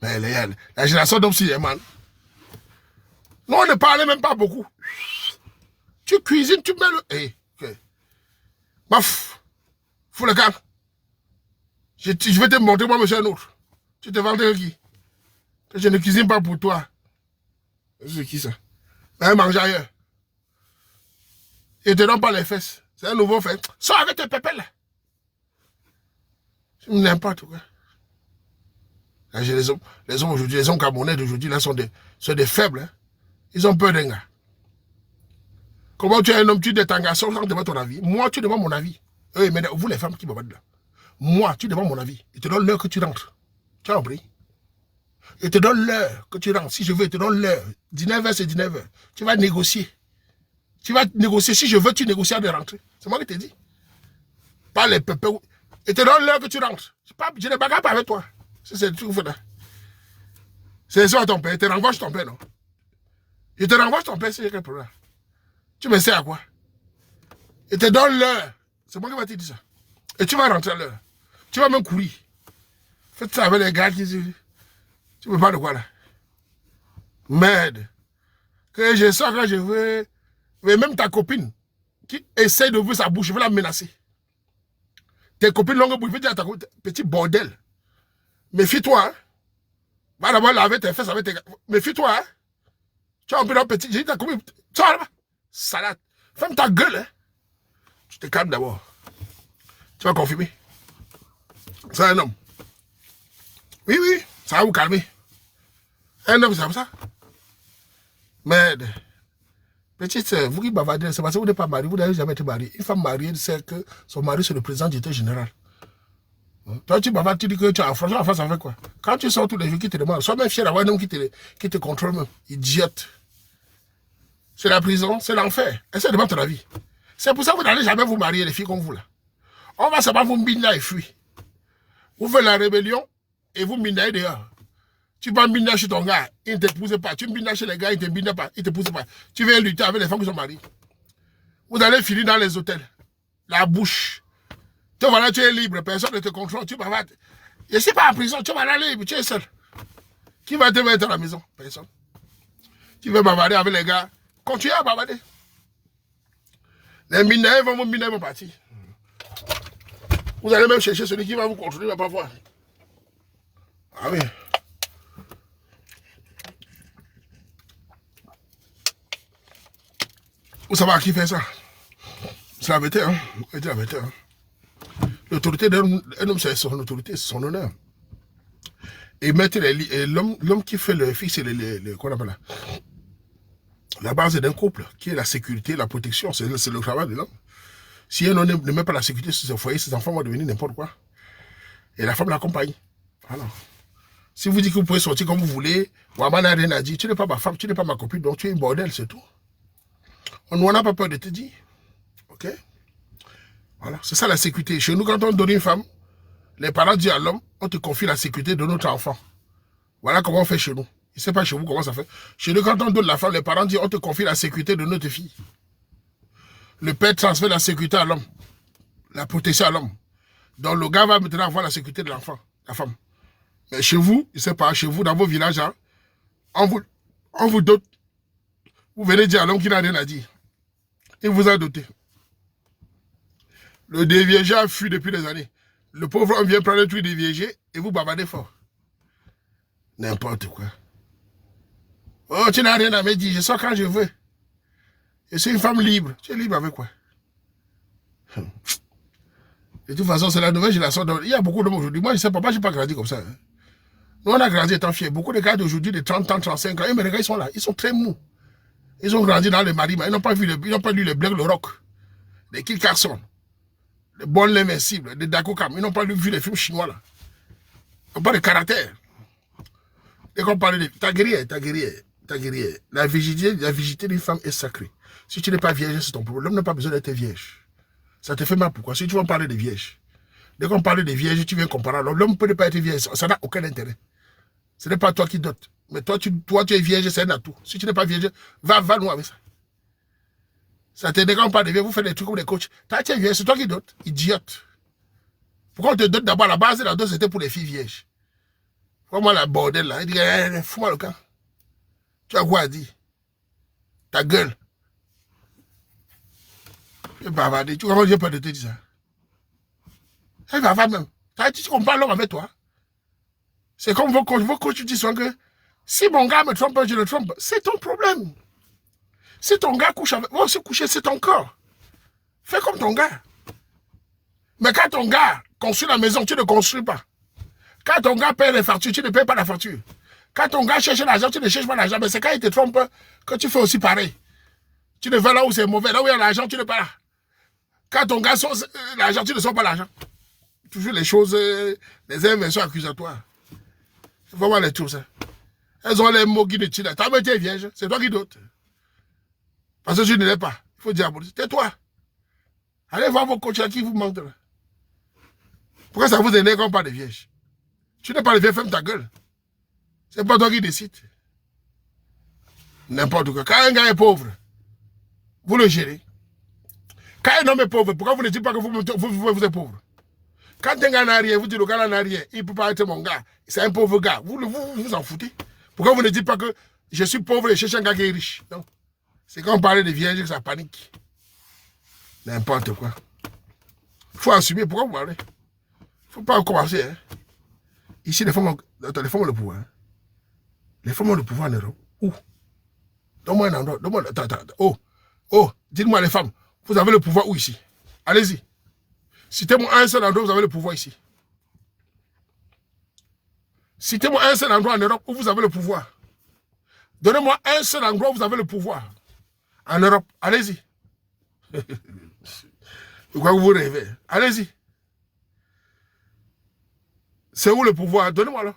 Mais la génération d'hommes, c'est man. Nous, on ne parlait même pas beaucoup. Tu cuisines, tu mets le... Hey, okay. Baf, fous le camp. Je vais te montrer, moi, monsieur un autre. Tu te vendais qui? Que je ne cuisine pas pour toi. C'est qui ça? Va manger ailleurs. Et te donne pas les fesses. C'est un nouveau fait. Sors avec tes pépés là. C'est n'importe quoi. Là, les hommes aujourd'hui, les hommes camerounais d'aujourd'hui, là, sont des faibles. Hein. Ils ont peur d'un gars. Comment tu es un homme, tu es un garçon sans demander ton avis? Moi, tu demandes mon avis. Mais vous, les femmes qui me battent là. Moi, tu demandes mon avis. Il te donne l'heure que tu rentres. Tu as compris? Il te donne l'heure que tu rentres. Si je veux, il te donne l'heure. 19h, c'est 19h. Tu vas négocier. Tu vas négocier. Si je veux, tu négocies de rentrer. C'est moi qui te dis. Pas les pépés. Il te donne l'heure que tu rentres. Je ne bagarre pas avec toi. C'est le truc que vous faites là. C'est ça à ton père. Il te renvoie ton père, non? Il te renvoie ton père, c'est quel problème? Tu me sais à quoi? Il te donne l'heure. C'est moi qui vais te dire ça. Et tu vas rentrer à l'heure. Tu vas même courir. Faites ça avec les gars qui... Tu me parles de quoi là? Merde. Que je sors quand je veux. Mais même ta copine qui essaie d'ouvrir sa bouche, je vais la menacer. Tes copines longue bouche, je vais dire à ta copine, petit bordel. Méfie-toi. Hein? Va d'abord laver tes fesses avec tes gars. Méfie-toi. Hein? Tu as un peu d'un petit. J'ai dit ta copine. Tu vas là-bas. Salade. Ferme ta gueule. Hein? Tu te calmes d'abord. Tu vas confirmer. C'est un homme. Oui, oui. Ça va vous calmer. Un homme, c'est comme ça. Merde. Petite sœur, vous qui bavardez, c'est parce que vous n'êtes pas marié, vous n'avez jamais été marié. Une femme mariée sait que son mari, c'est le président du directeur général. Toi, tu bavardes, tu dis que tu as franchement en face avec quoi? Quand tu sors tous les jours qui te demandent, sois même fier d'avoir un homme qui te contrôle même. Idiote. C'est la prison, c'est l'enfer. Essaie de battre la vie. C'est pour ça que vous n'allez jamais vous marier, les filles comme vous là. On va savoir vous miner et fuir. Vous faites la rébellion et vous minez dehors. Tu vas miner chez ton gars, il ne t'épouse pas. Tu mines chez les gars, il ne te mine pas, il ne t'épouse pas. Tu viens lutter avec les femmes qui sont mariées. Vous allez finir dans les hôtels. La bouche. Te voilà, tu es libre, personne ne te contrôle. Tu vas. Je ne suis pas en prison, tu vas aller libre, tu es seul. Qui va te mettre à la maison? Personne. Tu veux bavarder avec les gars, continue à bavarder. Les mineurs vont vous miner, vont partir. Vous allez même chercher celui qui va vous contrôler, il ne va pas voir. Ah oui. Vous savez à qui fait ça? C'est la vérité, hein? C'est la vérité, hein? L'autorité d'un homme, c'est son autorité, c'est son honneur. Et mettre l'homme qui fait le fixe, qu'on appelle là? La base d'un couple, qui est la sécurité, la protection, c'est le travail de l'homme. Si un homme ne met pas la sécurité sur son foyer, ses enfants vont devenir n'importe quoi. Et la femme l'accompagne. Alors, si vous dites que vous pouvez sortir comme vous voulez, Waman n'a rien à dire, tu n'es pas ma femme, tu n'es pas ma copine, donc tu es une bordel, c'est tout. On n'a pas peur de te dire. Ok? Voilà, c'est ça la sécurité. Chez nous, quand on donne une femme, les parents disent à l'homme, on te confie la sécurité de notre enfant. Voilà comment on fait chez nous. Je ne sais pas chez vous comment ça fait. Chez nous, quand on donne la femme, les parents disent, on te confie la sécurité de notre fille. Le père transfère la sécurité à l'homme, la protection à l'homme. Donc le gars va maintenant avoir la sécurité de l'enfant, la femme. Mais chez vous, je ne sais pas, chez vous, dans vos villages, hein, on vous dote. Vous venez dire à l'homme qui n'a rien à dire. Il vous a doté. Le déviégé fut depuis des années. Le pauvre homme vient prendre le truc déviégé et vous bavardez fort. N'importe quoi. Oh, tu n'as rien à me dire, je sors quand je veux. Je suis une femme libre. Tu es libre avec quoi? De toute façon, c'est la nouvelle génération. Il y a beaucoup d'hommes aujourd'hui. Moi, je ne sais pas, moi, je n'ai pas grandi comme ça. Hein. Nous, on a grandi étant fiers. Beaucoup de gars d'aujourd'hui, de 30 ans, 35 ans, mais les gars, ils sont là. Ils sont très mous. Ils ont grandi dans les marimats. Ils n'ont pas lu le Black, le Rock, les Kid Carson, les Bonnes l'Invincible, les Dakokam. Ils n'ont pas vu les films chinois là. Ils n'ont pas de caractère. Dès qu'on parle de ta guerrière. La virginité d'une femme est sacrée. Si tu n'es pas vierge, c'est ton problème. L'homme n'a pas besoin d'être vierge. Ça te fait mal pourquoi? Si tu vas parler de vierge. Dès qu'on parle de vierge, tu viens comparer. L'homme ne peut pas être vierge. Ça n'a aucun intérêt. Ce n'est pas toi qui dotes. Mais toi, tu es vierge, c'est un atout. Si tu n'es pas vierge, va nous avec ça. Ça te dit quand on parle de vierge, vous faites des trucs comme des coachs. Tu es vierge, c'est toi qui dotes. Idiote. Pourquoi on te dote d'abord? La base de la dot, c'était pour les filles vierges. Vois-moi la bordel là. Il dit, fous-moi le camp. Tu as quoi à dire? Ta gueule. Tu es bavardé. Tu comprends, j'ai peur de te dire ça. Elle va même. Tu comprends l'homme avec toi. C'est comme vos coachs disent que si mon gars me trompe, je le trompe. C'est ton problème. Si ton gars couche avec moi, se coucher, c'est ton corps. Fais comme ton gars. Mais quand ton gars construit la maison, tu ne construis pas. Quand ton gars paye les factures, tu ne payes pas la facture. Quand ton gars cherche l'argent, tu ne cherches pas l'argent. Mais c'est quand il te trompe que tu fais aussi pareil. Tu ne vas là où c'est mauvais. Là où il y a l'argent, tu ne pas là. Quand ton gars sort l'argent, tu ne sors pas l'argent. Toujours les choses, les inventions accusatoires. Il faut voir les choses. Elles ont les mots qui ne tirent. Ta mère, tu es vierge. C'est toi qui doutes. Parce que tu ne l'es pas. Il faut dire, tais-toi. Allez voir vos coachs qui vous mentent. Pourquoi ça vous énerve comme pas de vierge? Tu n'es pas le vierge, ferme ta gueule. C'est pas toi qui décides. N'importe quoi. Quand un gars est pauvre, vous le gérez. Quand un homme est pauvre, pourquoi vous ne dites pas que vous êtes pauvre? Quand un gars n'a rien, vous dites le gars n'a rien, il ne peut pas être mon gars. C'est un pauvre gars. Vous en foutez. Pourquoi vous ne dites pas que je suis pauvre et je cherche un gars qui est riche? Non. C'est quand on parle de vierge que ça panique. N'importe quoi. Il faut assumer. Pourquoi vous parlez? Il ne faut pas commencer. Hein. Ici, les femmes ont le pouvoir. Hein. Les femmes ont le pouvoir en Europe. Où? Donne-moi un endroit. Oh, dites-moi les femmes, vous avez le pouvoir où ici? Allez-y. Citez-moi un seul endroit où vous avez le pouvoir ici. Citez-moi un seul endroit en Europe où vous avez le pouvoir. Donnez-moi un seul endroit où vous avez le pouvoir. En Europe, allez-y. Pourquoi vous rêvez? Allez-y. C'est où le pouvoir? Donnez-moi là.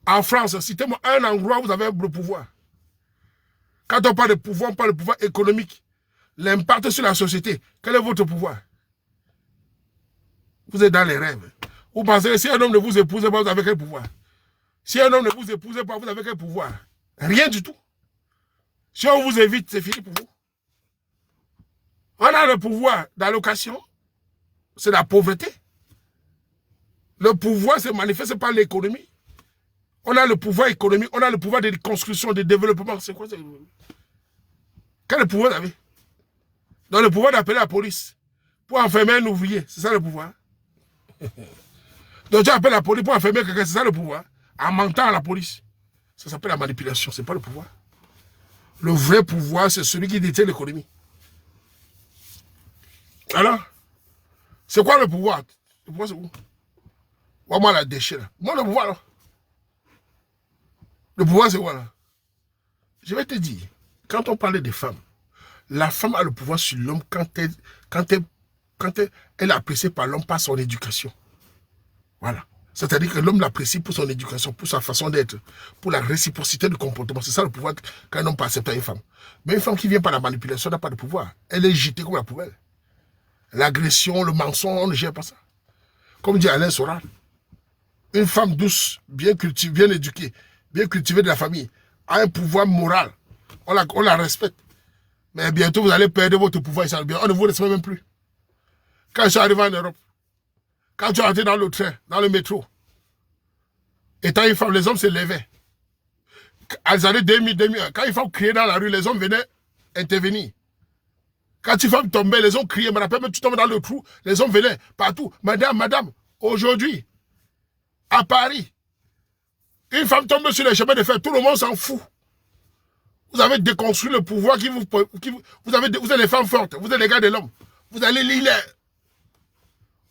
En France, citez-moi un endroit où vous avez le pouvoir. Quand on parle de pouvoir, on parle de pouvoir économique. L'impact sur la société. Quel est votre pouvoir? Vous êtes dans les rêves. Vous pensez que si un homme ne vous épouse pas, vous avez quel pouvoir? Si un homme ne vous épouse pas, vous avez quel pouvoir? Rien du tout. Si on vous évite, c'est fini pour vous. On a le pouvoir d'allocation. C'est la pauvreté. Le pouvoir se manifeste par l'économie. On a le pouvoir économique, on a le pouvoir de construction, de développement. C'est quoi ça? Quel pouvoir vous avez? Donc le pouvoir d'appeler la police pour enfermer un ouvrier, c'est ça le pouvoir. Donc tu appelles la police pour enfermer quelqu'un, c'est ça le pouvoir. En mentant à la police. Ça s'appelle la manipulation, c'est pas le pouvoir. Le vrai pouvoir, c'est celui qui détient l'économie. Alors, c'est quoi le pouvoir? Le pouvoir, c'est où? Vois-moi la déchet là. Moi, le pouvoir là. Le pouvoir, c'est quoi là? Je vais te dire, quand on parlait des femmes, la femme a le pouvoir sur l'homme quand elle est appréciée par l'homme par son éducation. Voilà. C'est-à-dire que l'homme l'apprécie pour son éducation, pour sa façon d'être, pour la réciprocité du comportement. C'est ça le pouvoir qu'un homme peut accepter à une femme. Mais une femme qui vient par la manipulation n'a pas de pouvoir. Elle est jetée comme la poubelle. L'agression, le mensonge, on ne gère pas ça. Comme dit Alain Soral, une femme douce, bien cultivée, bien éduquée, bien cultivée de la famille, a un pouvoir moral. On la respecte. Mais bientôt, vous allez perdre votre pouvoir. On ne vous respecte même plus. Quand je suis arrivé en Europe, quand tu es entré dans le train, dans le métro, étant une femme, les hommes se levaient. À les années 2000, quand une femme criait dans la rue, les hommes venaient intervenir. Quand une femme tombait, les hommes criaient. Je me rappelle, même tu tombes dans le trou, les hommes venaient partout. Madame, aujourd'hui, à Paris, une femme tombe sur les chemins de fer, tout le monde s'en fout. Vous avez déconstruit le pouvoir vous êtes des femmes fortes, vous êtes les gars de l'homme. Vous allez lire.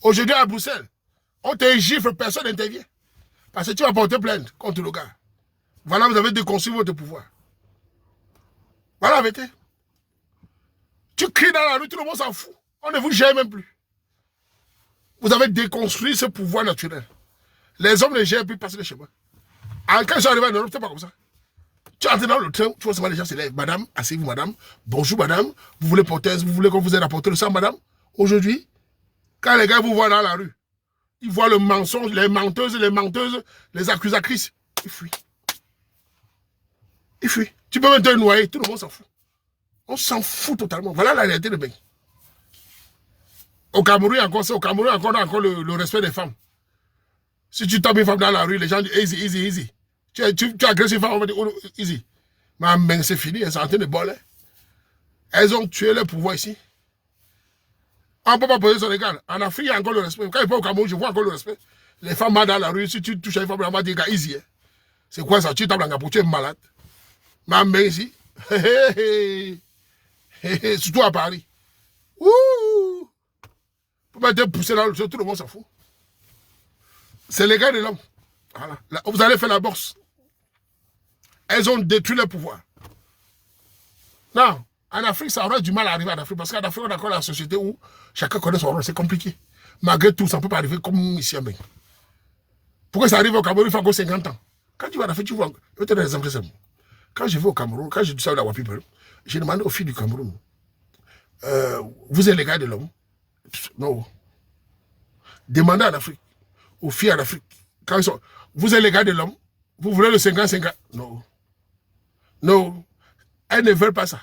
Aujourd'hui à Bruxelles, on te gifle, personne n'intervient. Parce que tu vas porter plainte contre le gars. Voilà, vous avez déconstruit votre pouvoir. Voilà la vérité. Tu cries dans la rue, tout le monde s'en fout. On ne vous gère même plus. Vous avez déconstruit ce pouvoir naturel. Les hommes ne gèrent plus passer le chemin. Quand je suis arrivé en Europe, c'est pas comme ça. Tu entres dans le train, tu vois seulement les gens se lèvent. Madame, asseyez-vous, madame. Bonjour, madame. Vous voulez porter, vous voulez qu'on vous aide à porter le sang, madame? Aujourd'hui, quand les gars vous voient dans la rue, ils voient le mensonge, les menteuses, les accusatrices. Ils fuient. Ils fuient. Tu peux même te noyer, tout le monde s'en fout. On s'en fout totalement. Voilà la réalité de Bengue. Au Cameroun, encore, on a encore le respect des femmes. Si tu tapes une femme dans la rue, les gens disent easy, easy, easy. Tu agresses une femme, on va dire oh, easy. Mais c'est fini, elles sont en train de voler. Elles ont tué leur pouvoir ici. On ne peut pas poser son égal. En Afrique, il y a encore le respect. Quand il pas au Cameroun, je vois encore le respect. Les femmes dans la rue, si tu touches à une femme, on va dire easy. Hein. C'est quoi ça? Tu tapes dans la pour tu es malade. Mais ici, surtout à Paris. Ouh! Pour pas te pousser dans le sol, tout le monde s'en fout. C'est les gars de l'homme. Voilà. Là, vous allez faire la bourse. Elles ont détruit le pouvoir. Non, en Afrique, ça aurait du mal à arriver en Afrique. Parce qu'en Afrique, on a encore la société où chacun connaît son rôle. C'est compliqué. Malgré tout, ça ne peut pas arriver comme ici en Belgique. Pourquoi ça arrive au Cameroun, il faut encore 50 ans. Quand tu vas en Afrique, tu vois. Je vais te donner un exemple simple. Quand je vais au Cameroun, quand je dis ça à la People, j'ai demandé aux filles du Cameroun, vous êtes les gars de l'homme? Non. Demandez en Afrique, aux filles en Afrique, quand ils sont, vous êtes les gars de l'homme? Vous voulez le 50-50? Non. Non. Elles ne veulent pas ça.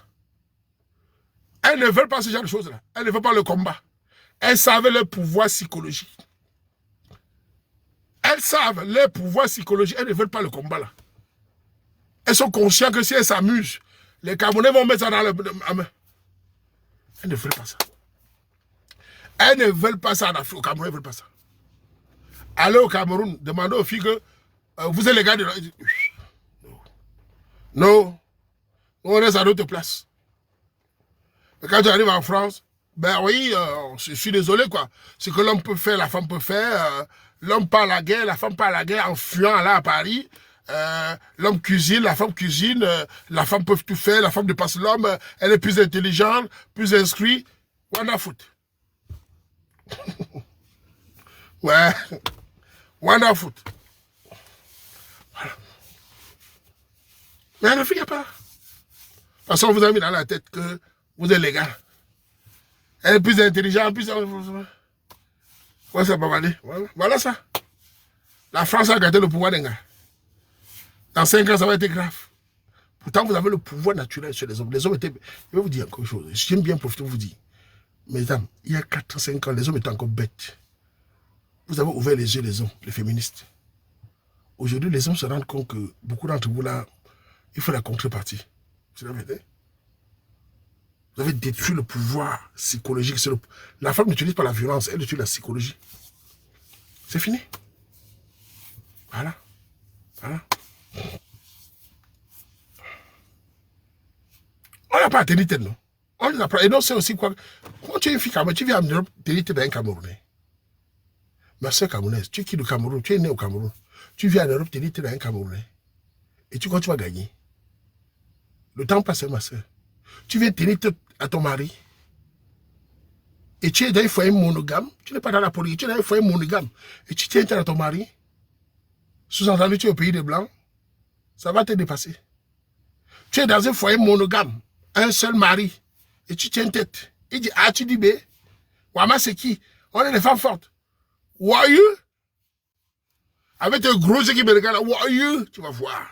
Elles ne veulent pas ce genre de choses-là. Elles ne veulent pas le combat. Elles savent leur pouvoir psychologique. Elles savent leur pouvoir psychologique. Elles ne veulent pas le combat là. Elles sont conscientes que si elles s'amusent, les Camerounais vont mettre ça dans la main. Elles ne veulent pas ça. Elles ne veulent pas ça en Afrique. Au Cameroun, elles ne veulent pas ça. Allez au Cameroun, demandez aux filles que vous êtes les gars de... Non. Non. On reste à notre place. Et quand tu arrives en France, ben oui, je suis désolé quoi. Ce que l'homme peut faire, la femme peut faire. L'homme part à la guerre, la femme part à la guerre en fuyant là à Paris. L'homme cuisine, la femme cuisine. La femme peut tout faire, la femme dépasse l'homme. Elle est plus intelligente, plus instruite. What the foot? Ouais. What the foot? Voilà. Mais en Afrique, il n'y a pas. De toute façon, on vous a mis dans la tête que vous êtes les gars. Elle est plus intelligente, plus... Ouais, ça va aller. Voilà ça. La France a gardé le pouvoir d'un gars. Dans 5 ans, ça va être grave. Pourtant, vous avez le pouvoir naturel sur les hommes. Les hommes étaient... Je vais vous dire encore une chose. J'aime bien profiter de vous dire. Mesdames, il y a 4-5 ans, les hommes étaient encore bêtes. Vous avez ouvert les yeux, les hommes, les féministes. Aujourd'hui, les hommes se rendent compte que beaucoup d'entre vous, là, il faut la contrepartie. C'est la vérité. Vous avez détruit le pouvoir psychologique. La femme n'utilise pas la violence, elle utilise la psychologie. C'est fini. Voilà. Voilà. On n'a pas à tenir tête, non. On n'a pas. Et non, c'est aussi quoi. Quand tu es une fille camerounaise, tu viens en Europe, tenir tête d'un Camerounais. Ma soeur camerounaise, tu quittes le Cameroun, tu es né au Cameroun. Tu viens en Europe, tenir tête d'un Camerounais. Et tu crois que tu vas gagner. Le temps passe, ma soeur. Tu viens tenir tête à ton mari. Et tu es dans un foyer monogame. Tu n'es pas dans la politique, tu es dans un foyer monogame. Et tu tiens tête à ton mari. Sous-entendu, tu es au pays des Blancs. Ça va te dépasser. Tu es dans un foyer monogame. Un seul mari. Et tu tiens tête. Il dit, ah, tu dis B. Wama, c'est qui? On est des femmes fortes. Who are you? Avec un gros équipe de gars là, who are you? Tu vas voir.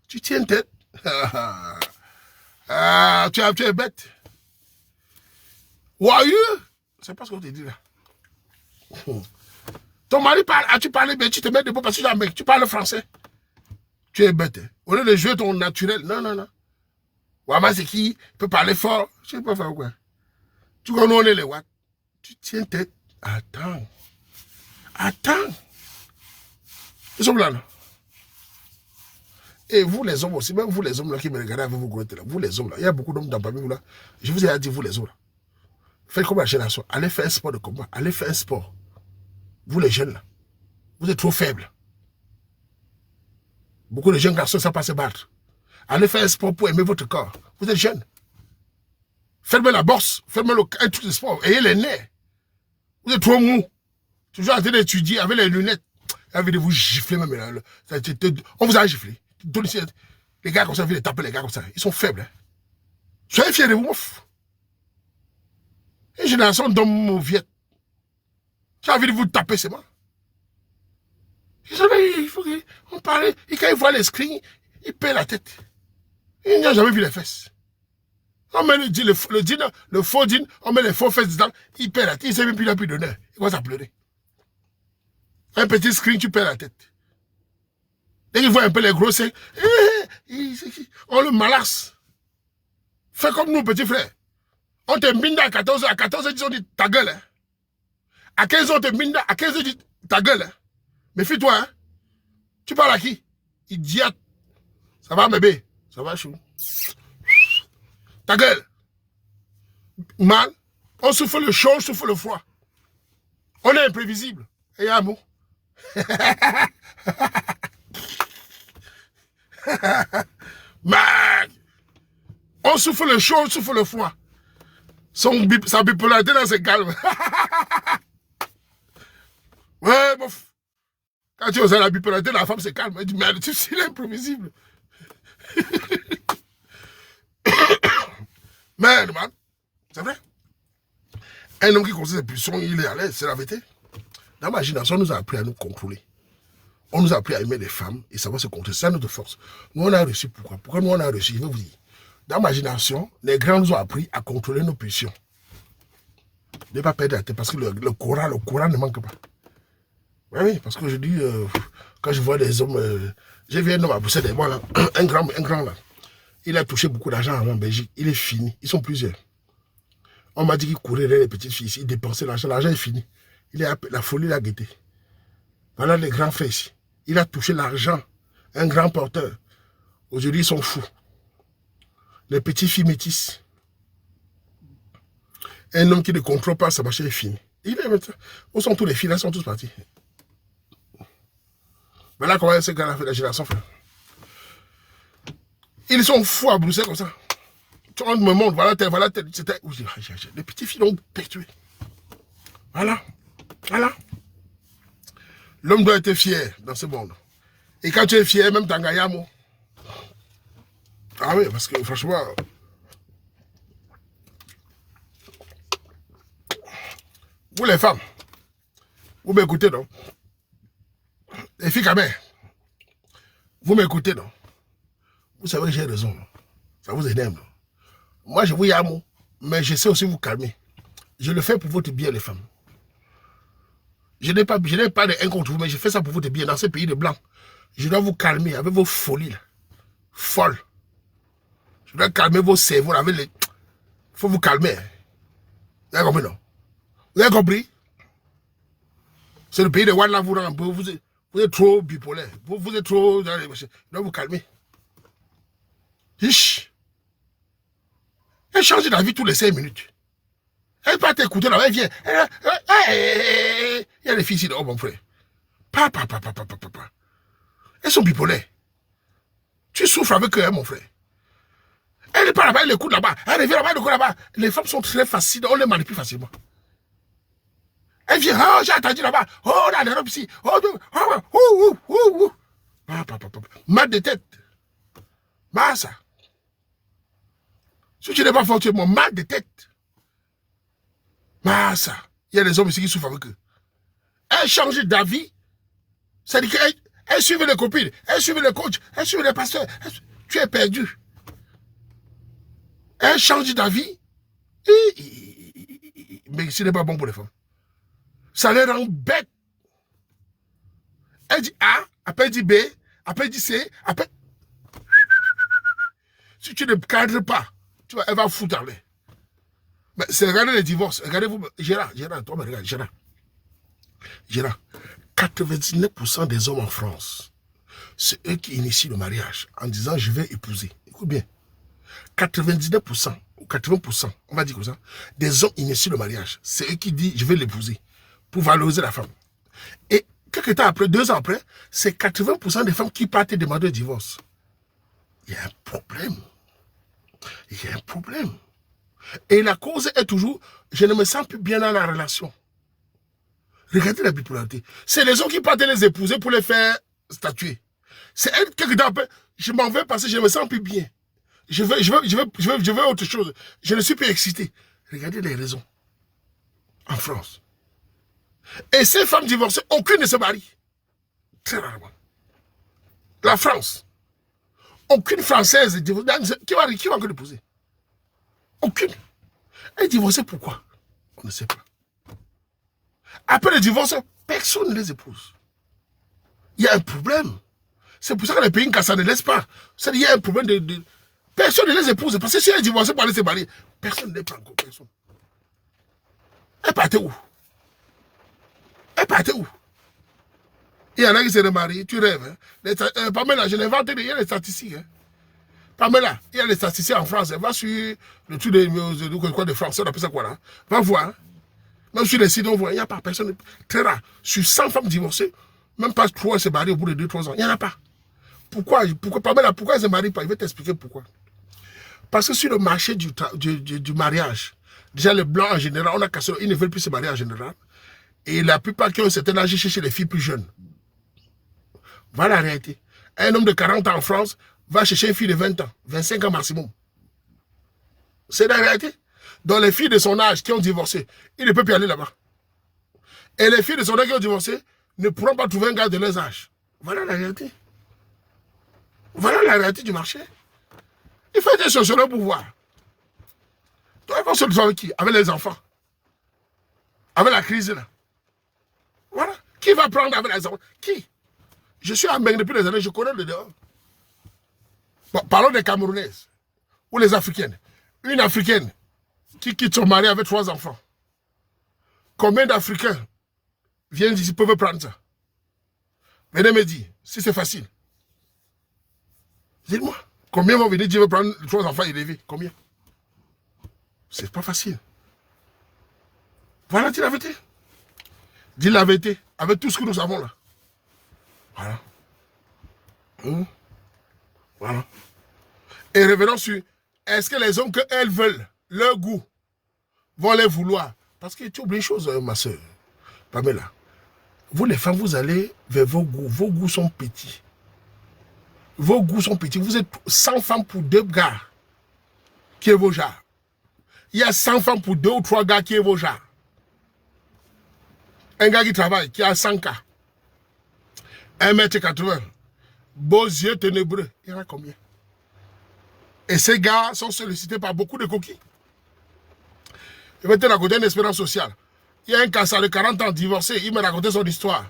Tu tiens tête. Ah, tu es bête. Who are you? C'est pas ce qu'on te dit là. Ton mari parle, as-tu parlé, mais tu te mets debout parce que tu es un mec, tu parles français. Tu es bête. Hein? Au lieu de jouer ton naturel, non, non, non. Wama, c'est qui? Il peut parler fort. Je sais pas faire quoi. Tu connais, on est les what? Tu tiens tête. Attends. Attends. Ils sont là, là. Et vous les hommes aussi, même vous les hommes là qui me regardez avec vos gros là, vous les hommes là, il y a beaucoup d'hommes dans parmi vous là. Je vous ai dit, vous les hommes là. Faites comme la génération. Allez faire un sport de combat. Allez faire un sport. Vous les jeunes là. Vous êtes trop faibles. Beaucoup de jeunes garçons ne savent pas se battre. Allez faire un sport pour aimer votre corps. Vous êtes jeunes. Faites-moi la bourse. Faites-moi un truc de sport. Ayez les nerfs. Vous êtes trop mou. Toujours en train d'étudier avec les lunettes. Avec de vous gifler même là. On vous a giflé. Les gars comme ça, vous les taper les gars comme ça. Ils sont faibles. Hein. Soyez fiers de vous. Une génération d'hommes viettes. J'ai envie de vous taper, c'est moi. Il faut qu'on parle. Et quand ils voient les screens, ils paient la tête. Ils n'ont jamais vu les fesses. On met le faux jean, on met les faux fesses dedans, il paie la tête. Il ne sait même plus, il n'a plus d'honneur. Il commence à pleurer. Un petit screen, tu perds la tête. Dès qu'il voit un peu les gros seins, on le malasse. Fais comme nous, petit frère. On te minda à 14h. À 14h, ils ont dit ta gueule. Hein. À 15h, on te minda. À 15h, dit ta gueule. Hein. Méfie-toi. Hein. Tu parles à qui? Idiote. Ça va, bébé? Ça va, chou? Ta gueule. Man, on souffle le chaud, on souffle le froid. On est imprévisible. Et un mot. Man, on souffle le chaud, on souffle le froid. Sa bipolarité là, c'est calme. Ouais, bof. Quand tu as la bipolarité, la femme, c'est calme. Elle dit, mais tu sais, il est imprévisible. Man, c'est vrai. Un homme qui considère ses pulsions, il est à l'aise, c'est la vérité. L'imagination nous a appris à nous contrôler. On nous a appris à aimer les femmes et savoir se contrôler. C'est notre force. Nous, on a reçu pourquoi? Pourquoi nous, on a reçu? Je vais vous dire. Dans l'imagination, les grands nous ont appris à contrôler nos pulsions. Ne pas perdre la tête parce que le courant ne manque pas. Oui, parce que je dis, quand je vois des hommes, j'ai vu un homme à Bruxelles, des là, un grand là. Il a touché beaucoup d'argent en Belgique. Il est fini. Ils sont plusieurs. On m'a dit qu'il courait les petites filles ici. Il dépensait l'argent. L'argent est fini. La folie l'a guetté. Voilà les grands frères ici. Il a touché l'argent. Un grand porteur. Aujourd'hui, ils sont fous. Les petites filles métisses. Un homme qui ne contrôle pas sa marché est fini. Où sont tous les filles? Là, ils sont tous partis. Voilà comment ces gars-là fait la génération. Ils sont fous à Bruxelles comme ça. Tu me montres, voilà tel. C'était. Les petites filles l'ont tué. Voilà. Voilà. L'homme doit être fier dans ce monde. Et quand tu es fier, même Tangayamo. Ah oui, parce que franchement. Vous les femmes, vous m'écoutez, non? Les filles quand même, vous m'écoutez, non? Vous savez que j'ai raison, non? Ça vous énerve, non? Moi, je vous y amo, mais je sais aussi vous calmer. Je le fais pour votre bien, les femmes. Je n'ai pas de haine contre vous, mais je fais ça pour votre bien dans ce pays de blancs. Je dois vous calmer avec vos folies, là. Folles. Je dois calmer vos cerveaux avec les... Il faut vous calmer. Hein. Vous avez compris, non? Vous avez compris? C'est le pays de Wadla, vous êtes trop bipolaire. Vous êtes trop... Je dois vous calmer. Hich. Elle change d'avis tous les 5 minutes. Elle peut t'écouter là, elle vient. Il y a des filles ici, oh mon frère. Papa. Elles sont bipolaires. Tu souffres avec eux, hein, mon frère. Elle n'est pas là-bas, elle écoute là-bas. Elle revient là-bas, elle écoute là-bas. Les femmes sont très faciles, on les manipule facilement. Elle vient, oh, j'ai attendu là-bas. Oh, on a des robes ici. Mal de tête. Massa. Si tu n'es pas fort, tu es mon mal de tête. Massa. Il y a des hommes ici qui souffrent avec eux. Elle change d'avis. C'est-à-dire qu'elle suit les copines, elle suit les coachs, elle suit les pasteurs. Tu es perdu. Elle change d'avis. Mais ce n'est pas bon pour les femmes. Ça les rend bêtes. Elle dit A, après elle dit B, après elle dit C, après... Si tu ne cadres pas, elle va foutre dans l'air. Mais c'est regarder les divorces. Regardez-vous, Gérard, toi, mais regarde, Gérard, 99% des hommes en France, c'est eux qui initient le mariage en disant je vais épouser. Écoute bien, 99% ou 80%, on va dire comme ça, des hommes initient le mariage. C'est eux qui disent je vais l'épouser pour valoriser la femme. Et quelques temps après, 2 ans après, c'est 80% des femmes qui partent demander le divorce. Il y a un problème. Il y a un problème. Et la cause est toujours, je ne me sens plus bien dans la relation. Regardez la bipolarité. C'est les hommes qui partent les épouser pour les faire statuer. C'est elle, quelques temps après, je m'en vais parce que je ne me sens plus bien. Je veux autre chose. Je ne suis plus excité. Regardez les raisons. En France. Et ces femmes divorcées, aucune ne se marie. Très rarement. La France. Aucune Française divorcée. Qui va encore l'épouser? Aucune. Elle est divorcée pourquoi? On ne sait pas. Après le divorce, personne ne les épouse. Il y a un problème. C'est pour ça que les pays ça ne laisse pas. Il y a un problème personne ne les épouse. Parce que si elle est divorcée pour aller se marier, personne ne prend encore personne. Elle partait où? Elle partait où? Il y en a qui se remarient, tu rêves. Hein? Pamela, je l'ai inventé, il y a les statistiques. Hein? Pamela, il y a les statistiques en France. Va sur le truc de France, on appelle ça quoi là? Va voir. Hein? Même sur les sites, on voit, il n'y a pas personne. Très rare. Sur 100 femmes divorcées, même pas 3 se marient au bout de 2-3 ans. Il n'y en a pas. Pourquoi Pamela, pourquoi elles ne se marient pas? Je vais t'expliquer pourquoi. Parce que sur le marché du mariage, déjà les blancs en général, on a cassé, ils ne veulent plus se marier en général. Et la plupart qui ont un certain âge cherchent les filles plus jeunes. Voilà la réalité. Un homme de 40 ans en France va chercher une fille de 20 ans, 25 ans maximum. C'est la réalité. Donc les filles de son âge qui ont divorcé, il ne peut plus aller là-bas. Et les filles de son âge qui ont divorcé ne pourront pas trouver un gars de leur âge. Voilà la réalité. Voilà la réalité du marché. Il faut être sociologue pour voir. Tu vas solution avec qui? Avec les enfants. Avec la crise là. Voilà. Qui va prendre avec les enfants? Qui? Je suis à Meng depuis des années, je connais le dehors. Bon, parlons des Camerounaises. Ou les Africaines. Une Africaine qui quitte son mari avec 3 enfants. Combien d'Africains viennent ici peuvent prendre ça? Venez me dire, si c'est facile. Dites-moi. Combien vont venir dire prendre 3 enfants élevés? Combien? C'est pas facile. Voilà, dis la vérité. Dis la vérité. Avec tout ce que nous avons là. Voilà. Voilà. Et revenons sur, est-ce que les hommes qu'elles veulent, leur goût, vont les vouloir? Parce que tu oublies une chose, ma soeur, Pamela. Vous les femmes, vous allez vers vos goûts. Vos goûts sont petits. Vos goûts sont petits. Vous êtes 100 femmes pour 2 gars qui est vos genres. Il y a 100 femmes pour 2 ou 3 gars qui est vos genres. Un gars qui travaille, qui a 100 cas. 1m80. Beaux yeux ténébreux. Il y en a combien? Et ces gars sont sollicités par beaucoup de coquilles. Je vais te raconter une expérience sociale. Il y a un cas de 40 ans divorcé. Il me racontait son histoire.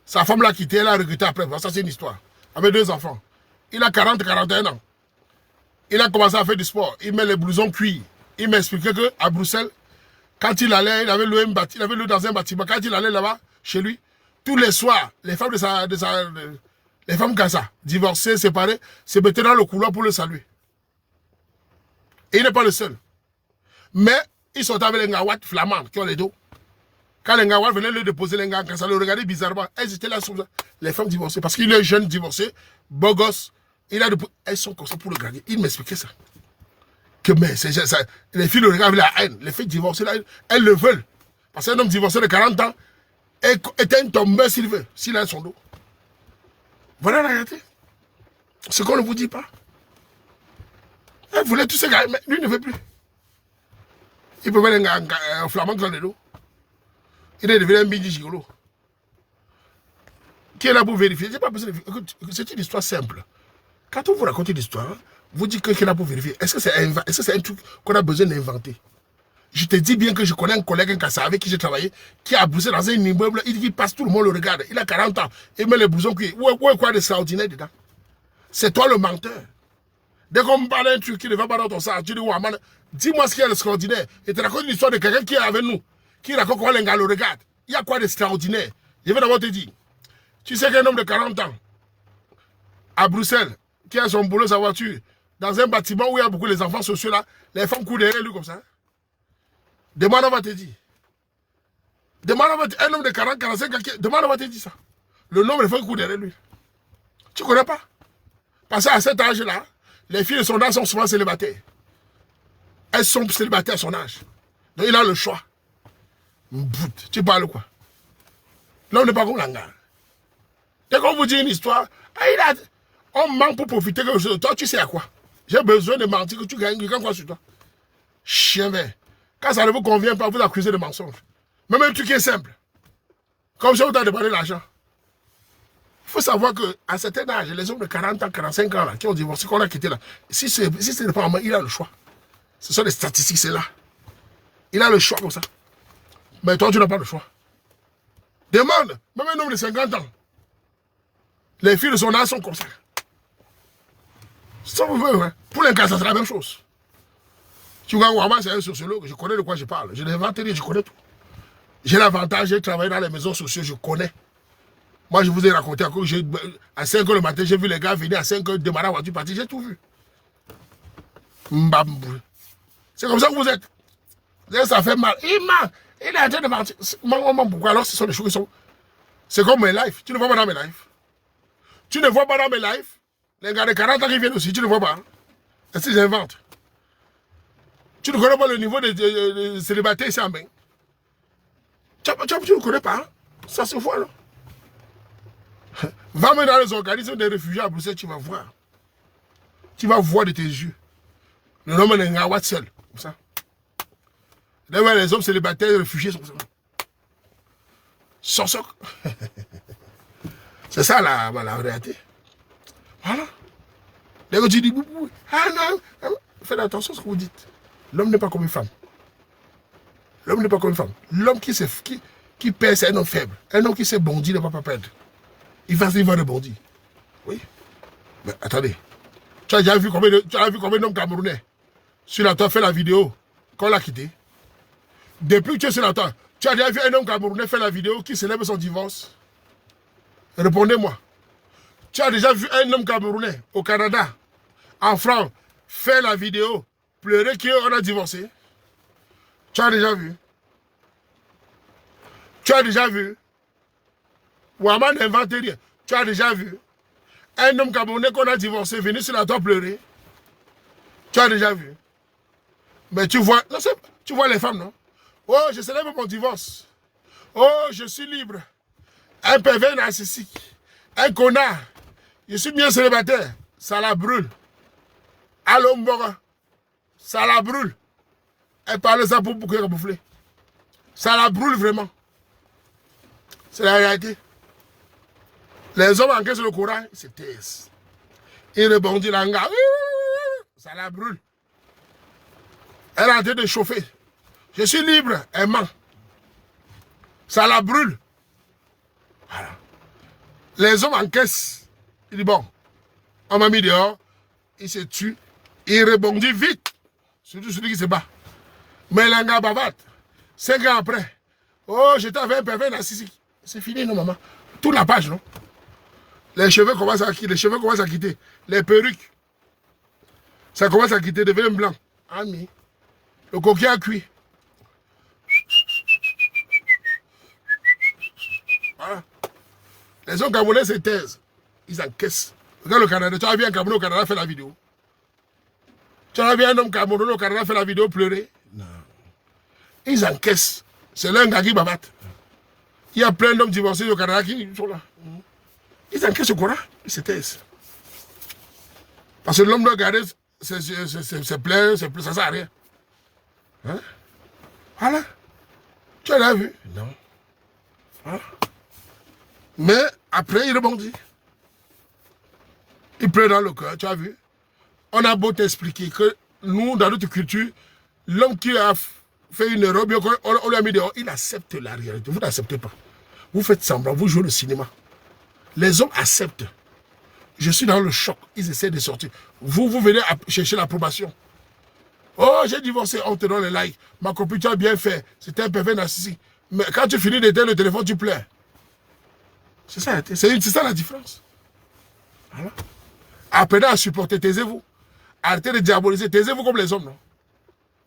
Sa femme l'a quitté, elle a regretté après. Ça, c'est une histoire. Avec 2 enfants. Il a 40-41 ans. Il a commencé à faire du sport. Il met les blousons cuits. Il m'expliquait qu'à Bruxelles, quand il allait, il avait loué dans un bâtiment. Quand il allait là-bas, chez lui, tous les soirs, les femmes les femmes comme ça, divorcées, séparées, se mettaient dans le couloir pour le saluer. Et il n'est pas le seul. Mais ils sont avec les Ngawat flamands qui ont les dos. Quand les Ngawat venaient le déposer, les Ngawat, quand ça le regardait bizarrement, elles étaient là sur ça. Les femmes divorcées, parce qu'il est jeune divorcé, beau gosse, elles sont comme ça pour le garder. Il m'expliquait ça. Que mais ça, les filles le regardent avec la haine. Les filles divorcées, là, elles le veulent. Parce qu'un homme divorcé de 40 ans est un tombeur s'il veut, s'il a son dos. Voilà la réalité. Ce qu'on ne vous dit pas. Elle voulait tous ces gars, mais lui ne veut plus. Il peut mettre un flamand dans le dos. Il est devenu un bindi gigolo. Qui est là pour vérifier? C'est une histoire simple. Quand on vous raconte une histoire, vous dites qu'il est là pour vérifier. Est-ce que c'est un truc qu'on a besoin d'inventer? Je te dis bien que je connais un collègue, un Kassa, avec qui j'ai travaillé, qui a bossé dans un immeuble, il passe, tout le monde le regarde. Il a 40 ans, il met les blousons cuits. Où est quoi d'extraordinaire dedans? C'est toi le menteur. Dès qu'on me parle d'un truc qui ne va pas dans ton sac, tu dis, Ouaman, dis-moi ce qui est extraordinaire. Et tu racontes l'histoire de quelqu'un qui est avec nous, qui raconte comment les gars le regardent. Il y a quoi d'extraordinaire? Je vais d'abord te dire, tu sais qu'un homme de 40 ans, à Bruxelles, qui a son boulot, sa voiture, dans un bâtiment où il y a beaucoup les enfants sociaux là, les femmes courent derrière lui comme ça. Demande, on va te dire. Demande, on va te dire. Un homme de 40, 45 ans, demande, on va te dire ça. Le nombre de femmes qui courent derrière lui. Tu ne connais pas? Parce qu'à cet âge-là, les filles de son âge sont souvent célibataires. Elles sont célibataires à son âge. Donc il a le choix. Tu parles quoi? L'homme n'est pas comme l'anga. Dès qu'on vous dit une histoire, on manque pour profiter quelque chose de toi, tu sais à quoi? J'ai besoin de mentir que tu gagnes quelqu'un quoi sur toi. Chien vert. Quand ça ne vous convient pas, vous accusez de mensonge. Même un truc qui est simple. Comme ça, vous avez demandé l'argent. Il faut savoir qu'à certain âge, les hommes de 40 ans, 45 ans là, qui ont divorcé, qu'on a quitté là, si ce n'est pas en main, il a le choix. Ce sont les statistiques, c'est là. Il a le choix comme ça. Mais toi, tu n'as pas le choix. Demande, même un homme de 50 ans. Les filles de son âge sont comme ça. Ça vous veut, hein? Pour l'incarcération, c'est la même chose. Tu vois, Ouama, c'est un sociologue, je connais de quoi je parle. Je l'ai inventé, je connais tout. J'ai l'avantage, j'ai travaillé dans les maisons sociales, je connais. Moi, je vous ai raconté encore que à 5 h le matin, j'ai vu les gars venir à 5 h démarrer la voiture, partir, j'ai tout vu. C'est comme ça que vous êtes. Ça fait mal. Il est en train de partir. Pourquoi alors ce sont des choses qui sont... C'est comme mes lives. Tu ne vois pas dans mes lives. Tu ne vois pas dans mes lives. Les gars de 40 ans qui viennent aussi, tu ne vois pas. Est-ce que j'invente? Tu ne connais pas le niveau de célibataire ici en bain. Tu ne connais pas. Hein? Ça se voit, là. Va-moi dans les organismes des réfugiés à Bruxelles, tu vas voir. Tu vas voir de tes yeux. Le nom est un seul. Comme ça. D'ailleurs, les hommes célibataires et réfugiés sont comme ça. Soc. C'est ça la réalité. Voilà. Dès que tu dis, ah non, faites attention à ce que vous dites. L'homme n'est pas comme une femme. L'homme n'est pas comme une femme. L'homme qui perd, c'est un homme faible. Un homme qui sait bondir ne va pas perdre. Il va rebondir. Oui. Mais attendez. Tu as déjà vu combien d'hommes camerounais sur la toile fait la vidéo qu'on l'a quitté? Depuis que tu es sur la toile, tu as déjà vu un homme camerounais faire la vidéo qui célèbre son divorce? Répondez-moi. Tu as déjà vu un homme camerounais au Canada, en France, faire la vidéo, pleurer qu'on a divorcé? Tu as déjà vu? Tu as déjà vu? Ouama n'invente rien. Tu as déjà vu? Un homme camerounais qu'on a divorcé venir sur la toile pleurer? Tu as déjà vu? Mais tu vois, non, tu vois les femmes, non? Oh, je célèbre mon divorce. Oh, je suis libre. Un pervers narcissique. Un connard. Je suis bien célibataire. Ça la brûle. Allô, Mbora. Ça la brûle. Elle parle ça pour bouffer. Ça la brûle vraiment. C'est la réalité. Les hommes encaissent le courage, ils se taisent. Ils rebondissent là, ça la brûle. Elle est en train de chauffer. Je suis libre, elle ment. Ça la brûle. Voilà. Les hommes encaissent. Il dit bon, on m'a mis dehors, il se tue, il rebondit vite. Surtout celui qui se bat. Mais l'anga bavate. 5 ans après, oh, j'étais avec un pervers narcissique. C'est fini, non, maman? Toute la page, non? Les cheveux commencent à quitter. Les perruques. Ça commence à quitter, devient blanc. Ami. Le coquille a cuit. Voilà. Les hommes camerounais se taisent. Ils encaissent. Regarde le Canada. Tu as vu un Camerounais au Canada faire la vidéo? Tu as vu un homme camerounais au Canada faire la vidéo pleurer? Non. Ils encaissent. C'est l'un gars qui bavate. Il y a plein d'hommes divorcés au Canada qui sont là. Ils encaissent au courant. Ils se taisent. Parce que l'homme doit garder ses plaies, ça ne sert à rien. Hein? Voilà. Tu as vu? Non. Voilà. Mais après, il rebondit. Il pleure dans le cœur, tu as vu? On a beau t'expliquer que nous, dans notre culture, l'homme qui a fait une erreur, on lui a mis dehors, il accepte la réalité. Vous n'acceptez pas. Vous faites semblant, vous jouez le cinéma. Les hommes acceptent. Je suis dans le choc, ils essaient de sortir. Vous venez chercher l'approbation. Oh, j'ai divorcé, on te donne les likes. Ma copine, tu as bien fait. C'était un pervers narcissique. Mais quand tu finis d'éteindre le téléphone, tu pleures. C'est ça, c'est ça la différence. Voilà. Apprenez à supporter, taisez-vous. Arrêtez de diaboliser, taisez-vous comme les hommes, non?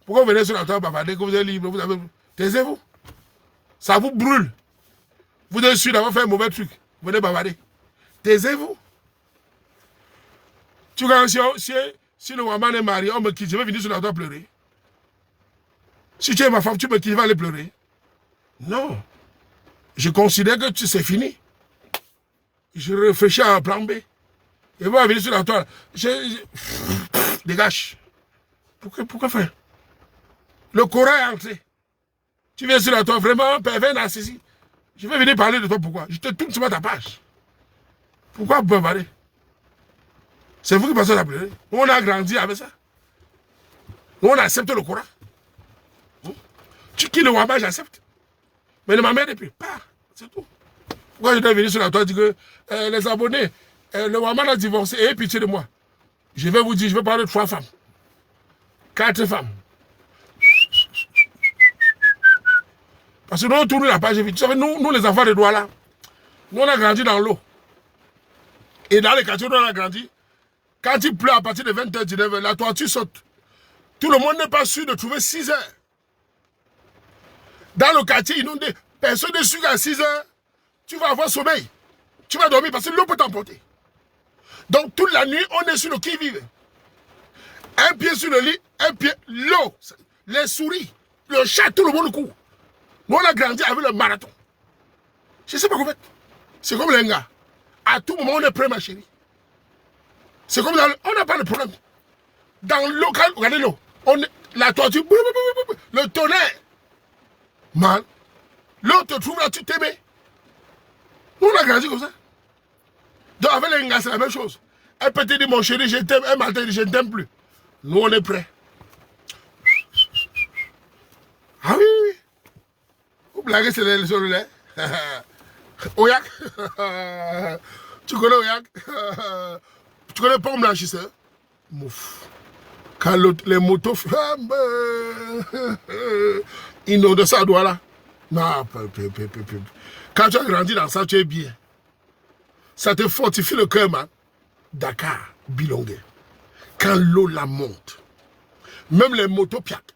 Pourquoi vous venez sur la table bavarder, que vous êtes libre, vous avez... Taisez-vous. Ça vous brûle. Vous êtes sûr d'avoir fait un mauvais truc. Vous venez bavarder. Taisez-vous. Tu vois, si le Ouama est marié, on me quitte, je vais venir sur la table pleurer. Si tu es ma femme, tu me quittes, je vais aller pleurer. Non. Je considère que c'est fini. Je réfléchis à un plan B. Et vous venir sur la toile. Dégage. Pourquoi faire? Le courant est entré. Tu viens sur la toile, vraiment, pervers narcissique. Je vais venir parler de toi, pourquoi? Je te tourne sur ta page. Pourquoi vous pouvez parler? C'est vous qui passez à pleurer. Nous, on a grandi avec ça. Nous, on accepte le courant. Tu quittes le Ouama, j'accepte. Mais ne m'emmerde plus. Pas. C'est tout. Quand j'étais venu sur la toile, je dis que les abonnés, le Waman a divorcé, ayez pitié de moi. Je vais vous dire, je vais parler de 3 femmes. 4 femmes. Parce que nous, on tourne la page vite. Vous savez, nous les enfants de Douala, nous, on a grandi dans l'eau. Et dans les quartiers où on a grandi, quand il pleut à partir de 20h, 19h, la toiture saute. Tout le monde n'est pas sûr de trouver 6 heures. Dans le quartier inondé, personne n'est sûr qu'à 6 heures, tu vas avoir sommeil. Tu vas dormir parce que l'eau peut t'emporter. Donc toute la nuit, on est sur le qui-vive. Un pied sur le lit, un pied, l'eau, les souris, le chat, tout le monde court. Nous, on a grandi avec le marathon. Je ne sais pas quoi faire. C'est comme les gars. À tout moment, on est prêt, ma chérie. C'est comme dans on n'a pas de problème. Dans l'eau, quand regardez l'eau, la toiture, le tonnerre. Man, l'eau te trouve là, tu t'aimais. Nous, on a grandi comme ça. Donc, avec les gars, c'est la même chose. Elle peut te dire, mon chéri, je t'aime. Elle m'a dit, je ne t'aime plus. Nous, on est prêts. Ah oui, oui. Vous blaguez sur le lait. Oyak. Tu connais Oyak? Tu connais pas un blanchisseur? Mouf. Quand les motos inondent ça, doit là. Non, quand tu as grandi dans ça, tu es bien. Ça te fortifie le cœur, man. Dakar, Bilongue. Quand l'eau la monte, même les motos piaquent.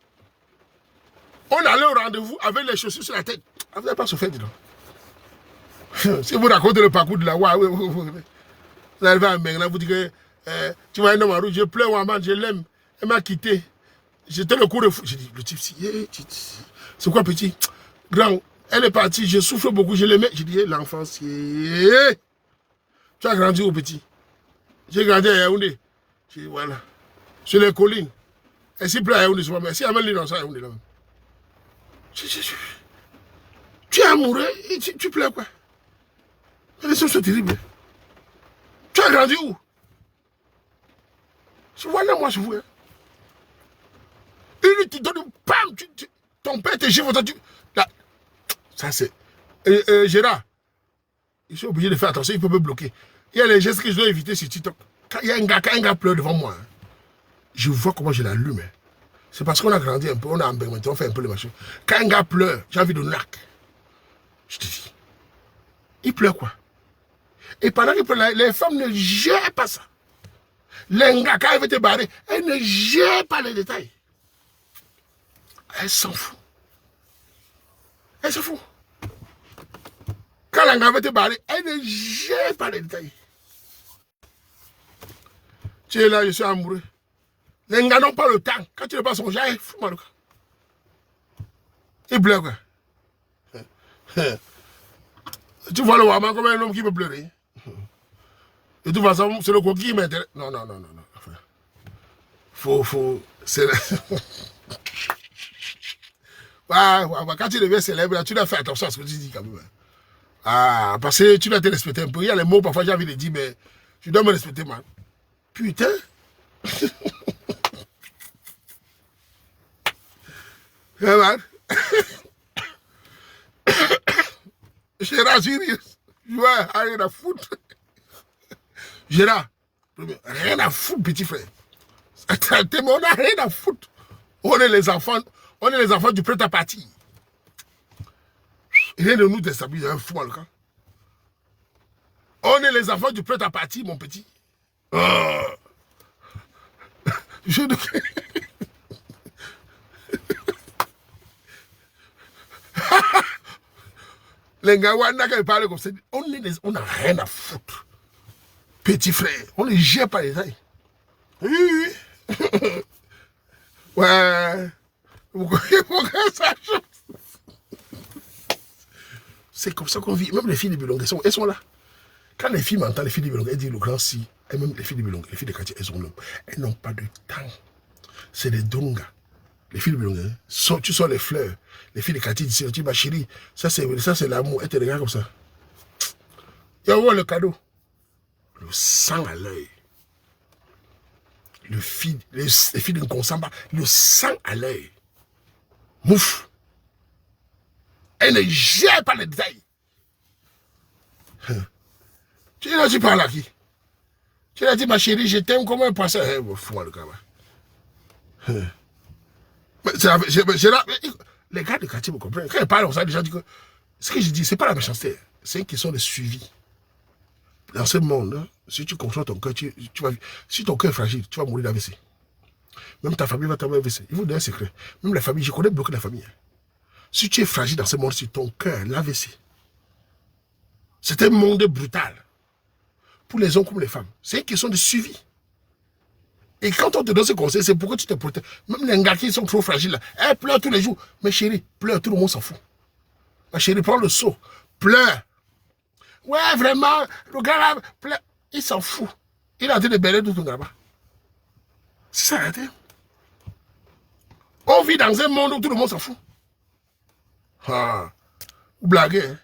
On allait au rendez-vous avec les chaussures sur la tête. Vous n'avez pas souffert, dis donc. Si vous racontez le parcours de la Wa, vous arrivez à Mengla, vous dites que tu vois un homme en rouge, je pleure, maman, je l'aime. Elle m'a quitté. J'étais le coup de fou. J'ai dit, le type, c'est quoi petit? Grand, elle est partie, je souffre beaucoup, je l'aimais. J'ai dit, l'enfant, tu as grandi au petit. J'ai grandi à Yaoundé. J'ai dit, voilà. Sur les collines. Et s'il pleut à Yaoundé, c'est pas mal. Si elle m'a dit dans ça, Yaoundé, là même. Tu es amoureux et tu pleures quoi? Les choses sont terribles. Tu as grandi où? Voilà, moi, je vous. Hein. Une, tu donnes, pam, ton père te gifle, là, ça c'est. Gérard, ils sont obligés de faire attention, ils peuvent me bloquer. Il y a les gestes que je dois éviter sur TikTok. Quand un gars pleure devant moi, hein, je vois comment je l'allume. Hein. C'est parce qu'on a grandi un peu, on a embêté, on fait un peu le machin. Quand un gars pleure, j'ai envie de nac. Je te dis. Il pleure quoi? Et pendant qu'il pleure, les femmes ne gèrent pas ça. Les gars, quand elles veulent te barrer, elles ne gèrent pas les détails. Elles s'en foutent. Elles s'en foutent. Quand la gars veut te barrer, elle ne gère pas les détails. Tu es là, je suis amoureux. Les gars n'ont pas le temps. Quand tu ne pas son genre, fous-moi le cas. Il pleure quoi. Tu vois le Waman comme un homme qui peut pleurer. De toute façon, c'est le coquille qui m'intéresse. Non. C'est quand tu deviens célèbre, tu dois faire attention à ce que tu dis quand même. Ah, parce que tu dois te respecter un peu. Il y a les mots, parfois j'ai envie de dire, mais tu dois me respecter, man. Putain. Yeah, man. Gérard, sérieux. Tu vois, rien à foutre. Gérard, rien à foutre, petit frère. On n'a rien à foutre. On est les enfants du prêt-à-partir. Rien de nous déstabilise, un fou en le camp. On est les enfants du prêt-à-partir, mon petit. Les gars, quand ils parlent comme ça, on n'a rien à foutre. Petit frère, on ne gère pas les ailes. Oui. Ouais. Vous voyez pourquoi ça change? C'est comme ça qu'on vit. Même les filles de Bilongue, elles sont là. Quand les filles m'entendent, les filles de Bilongue, elles disent le grand si. Et même les filles de Bilongue, les filles de quartier, elles n'ont pas de temps. C'est des dongas. Les filles de Bilongue, tu sors les fleurs. Les filles de quartier disent, tu dis, ma chérie, ça c'est l'amour. Elles te regardent comme ça. Il y a où le cadeau? Le sang à l'œil. Les filles de Nkonsamba, le sang à l'œil. Mouf. Elle ne gère pas les détails. Tu parles à qui? Tu as dit, ma chérie, je t'aime comme un poisson. Fous-moi le cabas. Les gars de quartier me comprennent. Quand ils parlent, on sait déjà dit que ce que je dis, ce n'est pas la méchanceté. C'est une question de suivi. Dans ce monde, hein, si tu conçois ton cœur, si ton cœur est fragile, tu vas mourir d'AVC. Même ta famille va t'avoir AVC. Il vous donne un secret. Même la famille, je connais beaucoup de la famille. Si tu es fragile dans ce monde, si ton cœur, l'AVC, c'est un monde brutal. Pour les hommes comme les femmes. C'est une question de suivi. Et quand on te donne ce conseil, c'est pourquoi tu te protèges. Même les gars qui sont trop fragiles, elles pleurent tous les jours. Mais chérie, pleure, tout le monde s'en fout. Ma chérie, prends le seau, pleure. Ouais, vraiment, le gars là, pleure. Il s'en fout. Il a en train de bêler tout ton là-bas. C'est ça, arrêtez. On vit dans un monde où tout le monde s'en fout. Ah, vous blaguez, hein?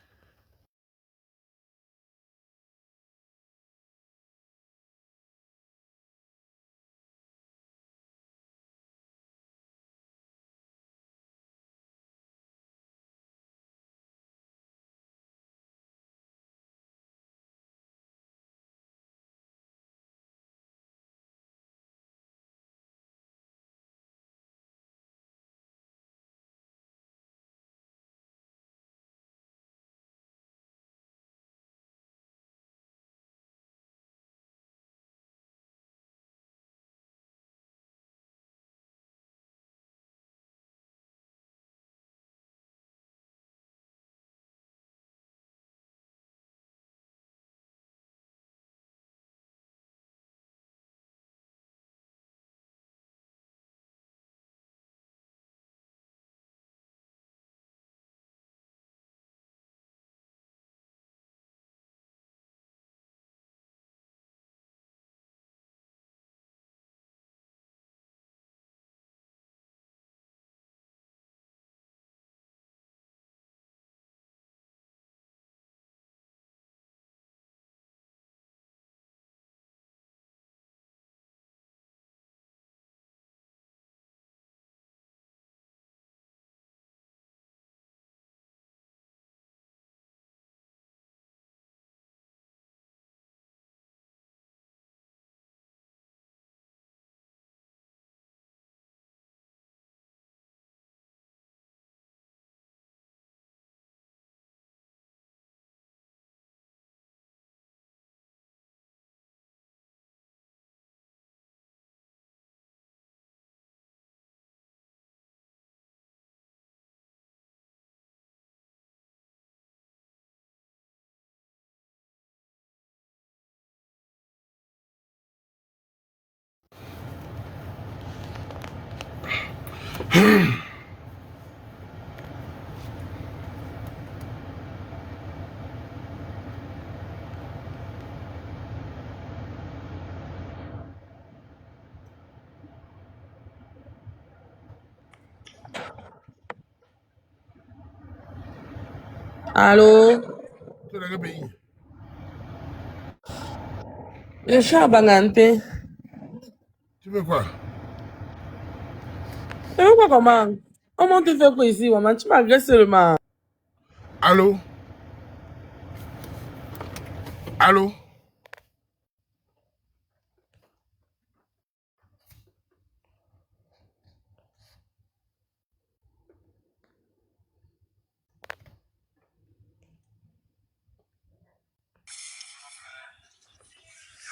Allô? Tu es dans quel pays? Je suis à Banganté. Tu veux quoi? Tu veux quoi comment? Comment tu fais quoi ici, maman? Tu m'agresses seulement. Allô? Allô?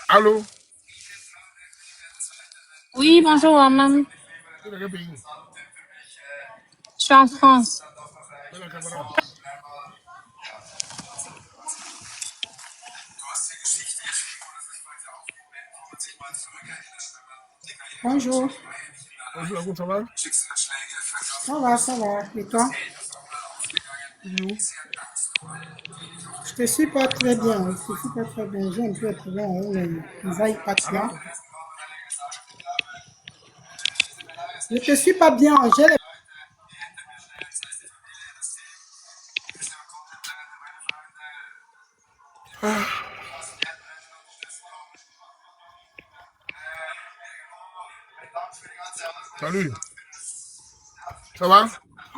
Allô? Oui, bonjour, maman. Tu es dans quel pays? Je suis en France. Tu es dans Cameroun. Bonjour, Bonjour, Ago, ça va? ça va, ça va. Et toi? Tu vis où? Je te suis pas très bien, je te suis pas très bien. J'ai un peu de problème avec les iPads Allô? là. Je te suis pas bien, j'ai les... Salut. Ça va?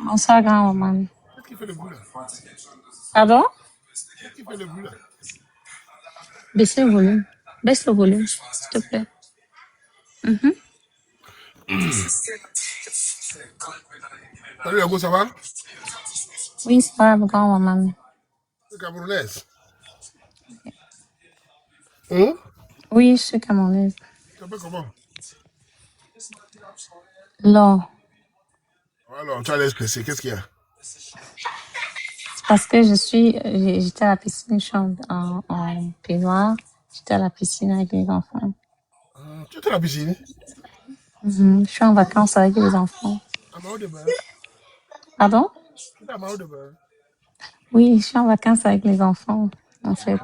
Bonsoir, grand maman. Qu'est-ce qui fait le bruit là? Pardon? Qu'est-ce qui fait le bruit là? Baissez le volume. Baisse le volume, s'il te plaît. Salut, Yago, ça va? Oui, c'est pas grand maman. Tu es camerounaise? Oui, je suis camerounaise. Tu t'appelles comment? Là, Alors, tu as l'air stressé. Qu'est-ce qu'il y a? parce que j'étais à la piscine, je suis en peignoir. J'étais à la piscine avec les enfants. Tu étais à la piscine? Je suis en vacances avec les enfants. À Mao de Bain. Pardon? Tu es à Mao de Bain. Oui, je suis en vacances avec les enfants, en fait.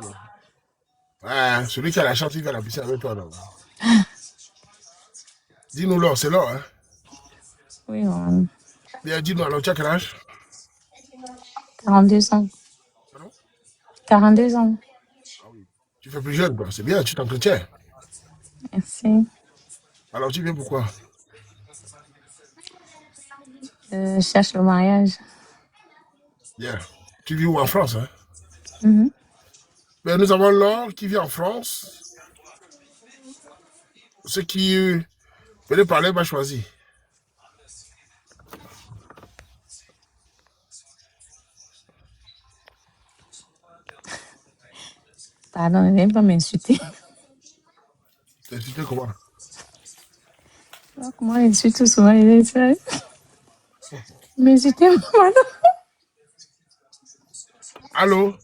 Ouais, celui qui a la chance, il va à la piscine avec toi. Donc. Dis-nous là, c'est là. Hein? Oui, maman. Bien, dis-nous alors, tu as quel âge? 42 ans. Pardon? 42 ans. Ah oui. Tu fais plus jeune, quoi. C'est bien, tu t'entretiens. Merci. Alors, tu viens pourquoi? Je cherche le mariage. Bien. Tu vis où en France? Hein? Mhm. Ben, nous avons Laure qui vit en France. Ce qui venait parler m'a choisi. Pardon, ne viens pas m'insulter. T'es insulté comment? Comment on insulte tout souvent les gens? M'insulter, maman. Allô?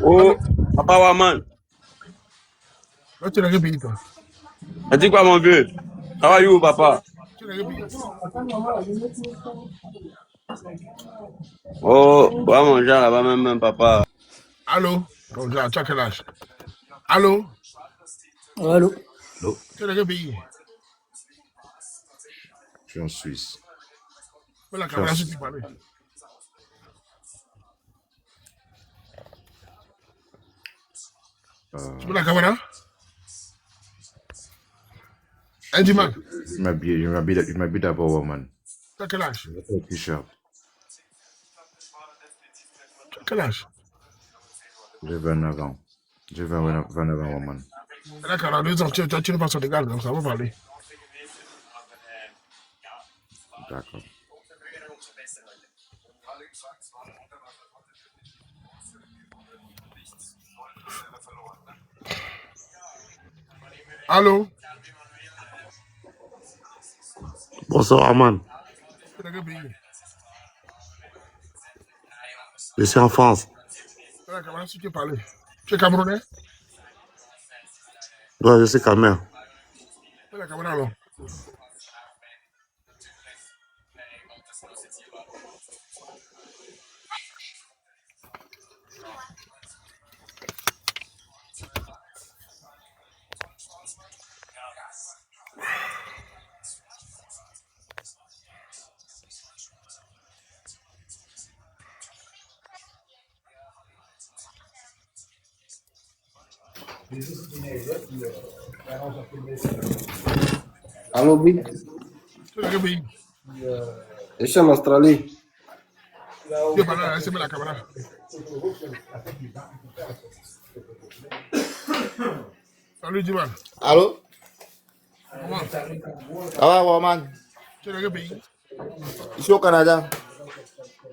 Oh, Papa Waman. Là, tu es dans quel pays, toi? Tu dis quoi, mon vieux? How are you, papa? Tu es dans quel pays? Oh, on va manger là-bas même, papa. Allô? Donc, tu as quel âge? Allô? Allô? Tu es dans quel pays? Je suis en Suisse. Fais la caméra si tu parles. Tu veux la caméra? Un dimanche. Je m'habille d'abord, woman. Tu as quel âge? T-shirt. Tu as quel âge? J'ai 29 ans. J'ai 29 ans, woman. Elle a 42 ans, tu n'es pas son égal, donc ça va parler. D'accord. Allô? Bonsoir, Aman. Tu es dans quel pays? Je suis en France. Fais la caméra si tu parles. Tu es camerounais? Ouais, je suis Camer. Fais la caméra alors. Allô, oui. Tu es dans quel pays? Je suis en Australie. Tu es pas là, laissez-moi la caméra. Salut, Diman. Allô? Comment? Ça va, Roman? Tu es dans quel pays? Je suis au Canada.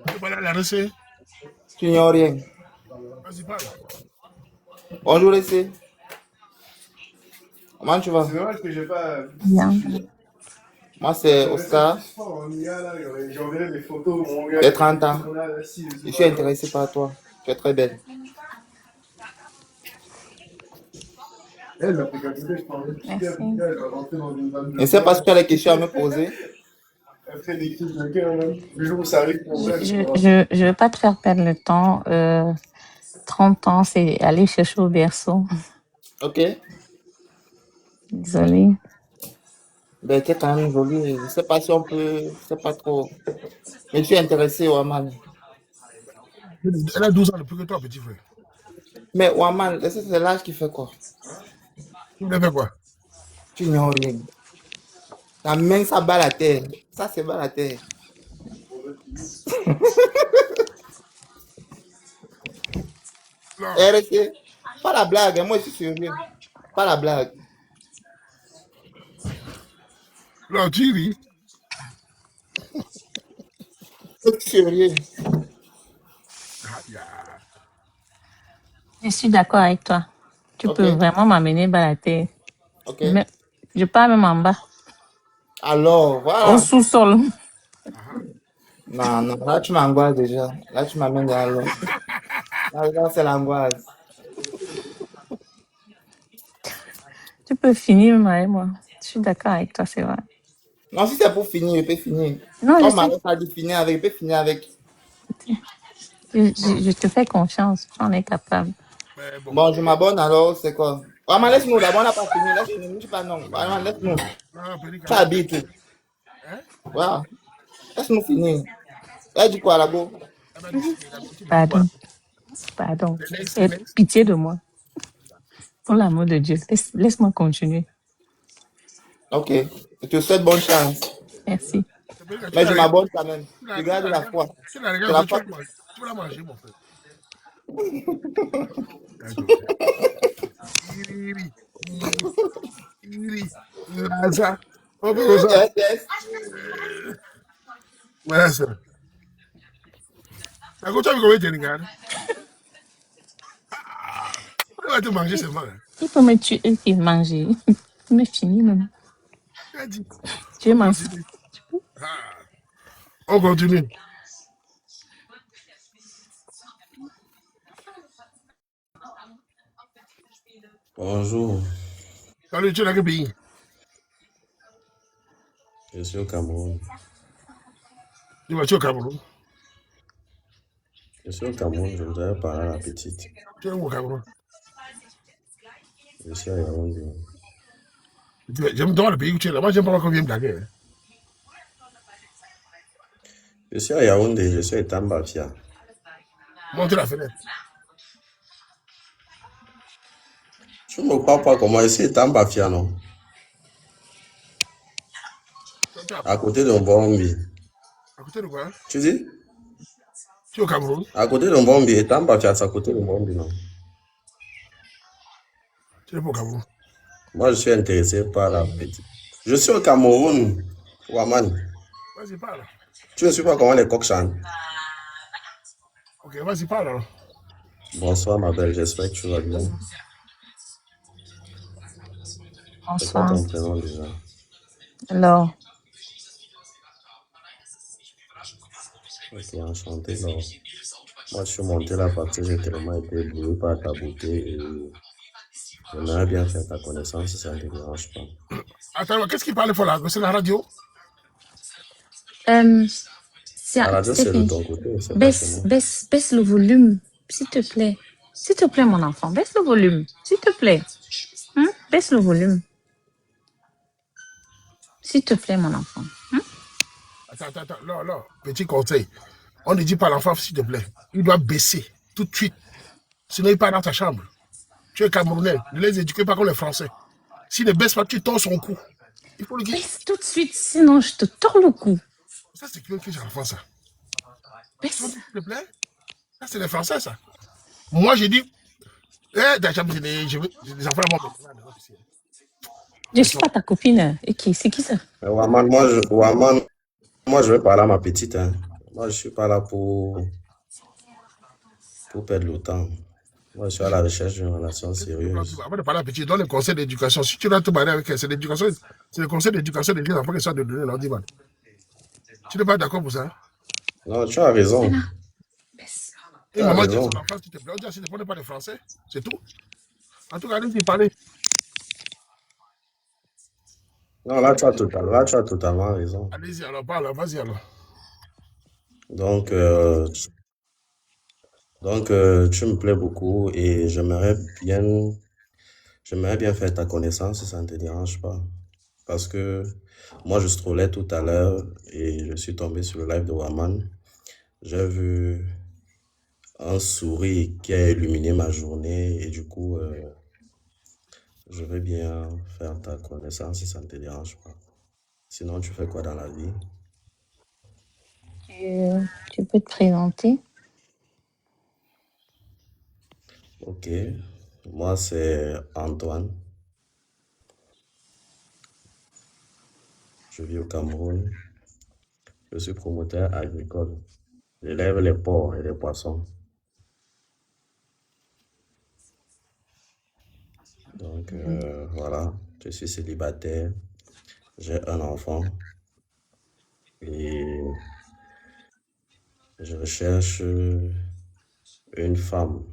Tu es pas là à la RC? Tu n'ignores rien. Vas-y, parle. Bonjour, ici. Comment tu vas? Bien. Moi, c'est Oscar. J'ai 30 ans. Je suis intéressé par toi. Tu es très belle. Merci. Je ne sais pas si tu as des questions à me poser. Je veux pas te faire perdre le temps. 30 ans, c'est aller chercher au berceau. Ok. Désolée. Ben, tu es quand même jolie. Je ne sais pas si on peut. Je ne sais pas trop. Mais je suis intéressé, Waman. Elle a 12 ans depuis que toi, petit frère. Mais Waman, c'est l'âge qui fait quoi? Tu voulais faire quoi? Tu n'ignores rien. Ta main, ça bat la terre. Ça, c'est bat la terre. Non, RSC, pas la blague, hein, moi je suis sérieux. Pas la blague. non, tu ris. Je suis sérieux. Aïe, aïe. Je suis d'accord avec toi. Tu Ok, peux vraiment m'amener balader. ok. Mais je pars même en bas, Alors, au voilà. sous-sol. Non, non, là tu m'angoisses déjà. Là tu m'amènes dans l'eau. Là, c'est l'angoisse. Tu peux finir même avec moi. Je suis d'accord avec toi, c'est vrai. Non, si c'est pour finir, je peux finir. Non, je Comme sais. Marie a dit finir avec, je peux finir avec. Je te fais confiance. On est capable. Mais bon. Bon, je m'abonne alors, c'est quoi? Maman, laisse-nous d'abord, on n'a pas fini. Laisse-nous, je dis pas non. Maman, laisse-nous. Non, petit Ça Camon. habite. Hein? Voilà. Laisse-nous finir. Elle dit quoi là-bas? Elle m'a dit finir. D'abord, tu dis quoi? Pardon. Pardon. Le next, le Aie next. pitié de moi. Pour l'amour de Dieu. Laisse-moi continuer. Ok. Je te souhaite bonne chance. Merci. Mais je m'abonne quand même. Je garde la Regarde, foi. tu la C'est la regardes, foi. tu vas la manger, mon frère. D'accord. Iri, iri, iri. Ça. On peut comme ça. Yes, yes. Ouais, ça. À côté, tu vas te regarder. On va te manger seulement. Il peut me tuer et manger. Il peut me finir même. Tu as dit. Tu es On ma... continue. Ah. On continue. Bonjour, Salut, tu es dans quel pays? je suis au Cameroun. Tu vas, tu es au Cameroun. Je suis au Cameroun, je voudrais parler à la petite. Tu es où au Cameroun? Je suis à Yaoundé. J'aime dans le pays où tu es là. Moi, j'aime pas qu'on vienne blaguer. Hein. Je suis à Yaoundé, je suis à Tambafia. Monte la fenêtre. Tu ne me crois pas comment je suis à Tambafia, non? À côté de Mbombi. À côté de quoi? Tu dis? Tu es au Cameroun? À côté de Mbombi, et Tambafia, c'est à côté de Mbombi, non? Tu n'es pas au Cameroun. Moi, je suis intéressé par la petite. Je suis au Cameroun, Waman. Vas-y, parle. Tu ne sais pas comment les coqs chantent? Ok, vas-y, parle alors. Bonsoir, ma belle, j'espère que tu vas bien. C'est quoi Bonsoir. ton prénom déjà? Alors, Ok, enchanté, Laure. Moi, je suis monté là parce que j'ai tellement été ébloui par ta beauté et j'aimerais bien faire ta connaissance si ça ne te dérange pas. Attends, qu'est-ce qu'il parle pour là? C'est la radio? La radio, c'est de Stéphanie, ton côté, c'est pas chez moi. baisse le volume, s'il te plaît. S'il te plaît, mon enfant, baisse le volume. S'il te plaît. Baisse le volume. S'il te plaît, mon enfant. Attends. Non. Petit conseil. On ne dit pas à l'enfant, s'il te plaît. Il doit baisser tout de suite. Sinon, il part dans ta chambre. Tu es Camerounais. Ne les éduquez pas comme les Français. S'il ne baisse pas, tu tords son cou. Il faut le dire. Baisse tout de suite, sinon je te tords le cou. Ça, c'est que j'ai l'enfant, ça. Baisse. S'il te plaît. Ça, c'est les Français, ça. Moi, j'ai dit. Dans la chambre, les enfants vont maintenant. Je suis pas ta copine. Et qui? C'est qui ça? Mais Waman, moi, je vais parler à ma petite. Hein. Moi, je suis pas là pour perdre le temps. Moi, je suis à la recherche d'une relation sérieuse. Avant de parler à petit, donne le conseil d'éducation. Si tu dois te marier avec elle, c'est l'éducation, c'est le conseil d'éducation des enfants qui sont de donner leur divan. Tu n'es pas d'accord pour ça? Non, tu as raison. Baisse. Et maman dit à son enfant, s'il te plaît, on dit, s'il ne pas de français, c'est tout. En tout cas, allez-y parler. Non, là, tu as totalement raison. Allez-y, alors parle, vas-y alors. Donc, tu me plais beaucoup et j'aimerais bien faire ta connaissance si ça ne te dérange pas. Parce que moi, je scrollais tout à l'heure et je suis tombé sur le live de Waman. J'ai vu un sourire qui a illuminé ma journée et du coup, je vais bien faire ta connaissance si ça ne te dérange pas. Sinon, tu fais quoi dans la vie? Tu peux te présenter? Ok. Moi, c'est Antoine. Je vis au Cameroun. Je suis promoteur agricole. J'élève les porcs et les poissons. Donc, voilà. Je suis célibataire. J'ai un enfant. Et je recherche une femme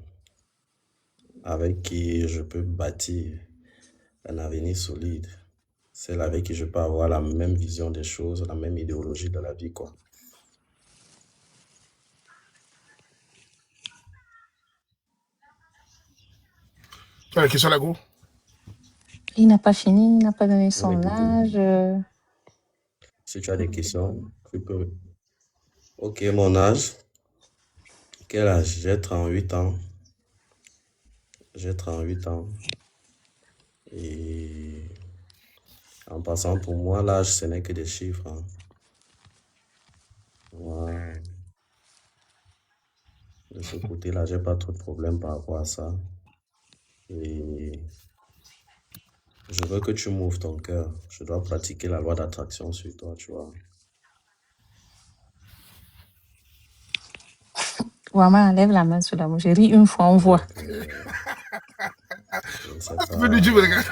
avec qui je peux bâtir un avenir solide. Celle avec qui je peux avoir la même vision des choses, la même idéologie de la vie, quoi. Tu as la question là, gros? Il n'a pas fini, il n'a pas donné Vous son m'écoutez? âge. Si tu as des questions, tu peux. Ok, mon âge. Quel âge? J'ai 38 ans. J'ai 38 ans. Et en passant, pour moi, l'âge, ce n'est que des chiffres. Hein. Moi, de ce côté-là, j'ai pas trop de problème par rapport à ça. Et je veux que tu m'ouvres ton cœur. Je dois pratiquer la loi d'attraction sur toi, tu vois. Ouama, lève la main sur la bouche. J'ai ri une fois, on voit. Donc, je ne sais Tu veux du Dieu, regarde.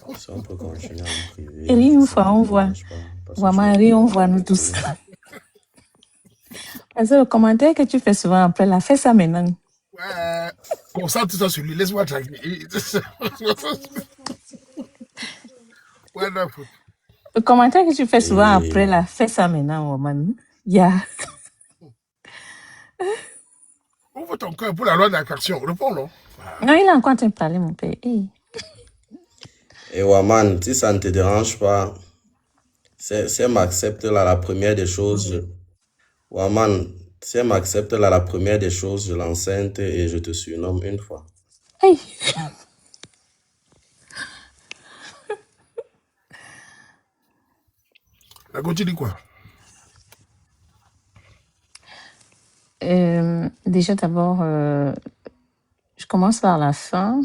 pas si on peut continuer à me priver. Ri une Ça fois, ne on me voit. dérange pas, parce que Ouama, tu ri, m'as on pas voit nous tous. privé. Parce que le commentaire que tu fais souvent après, là, fais ça maintenant. Ouais. Concentre toi sur lui. Laisse-moi tranquille. Wonderful. Le commentaire que tu fais souvent après, Et là, fais ça maintenant, Ouama. Yeah. Ouvre ton cœur pour la loi d'attraction. Réponds, non? Non, il est encore en train de parler, mon père. Hey. Et Waman, si ça ne te dérange pas, si elle m'accepte là, la première des choses, Waman, si elle m'accepte là, la première des choses, je l'enceinte et je te surnomme une fois. Hey. La go, tu dis quoi? Déjà, d'abord, je commence par la fin.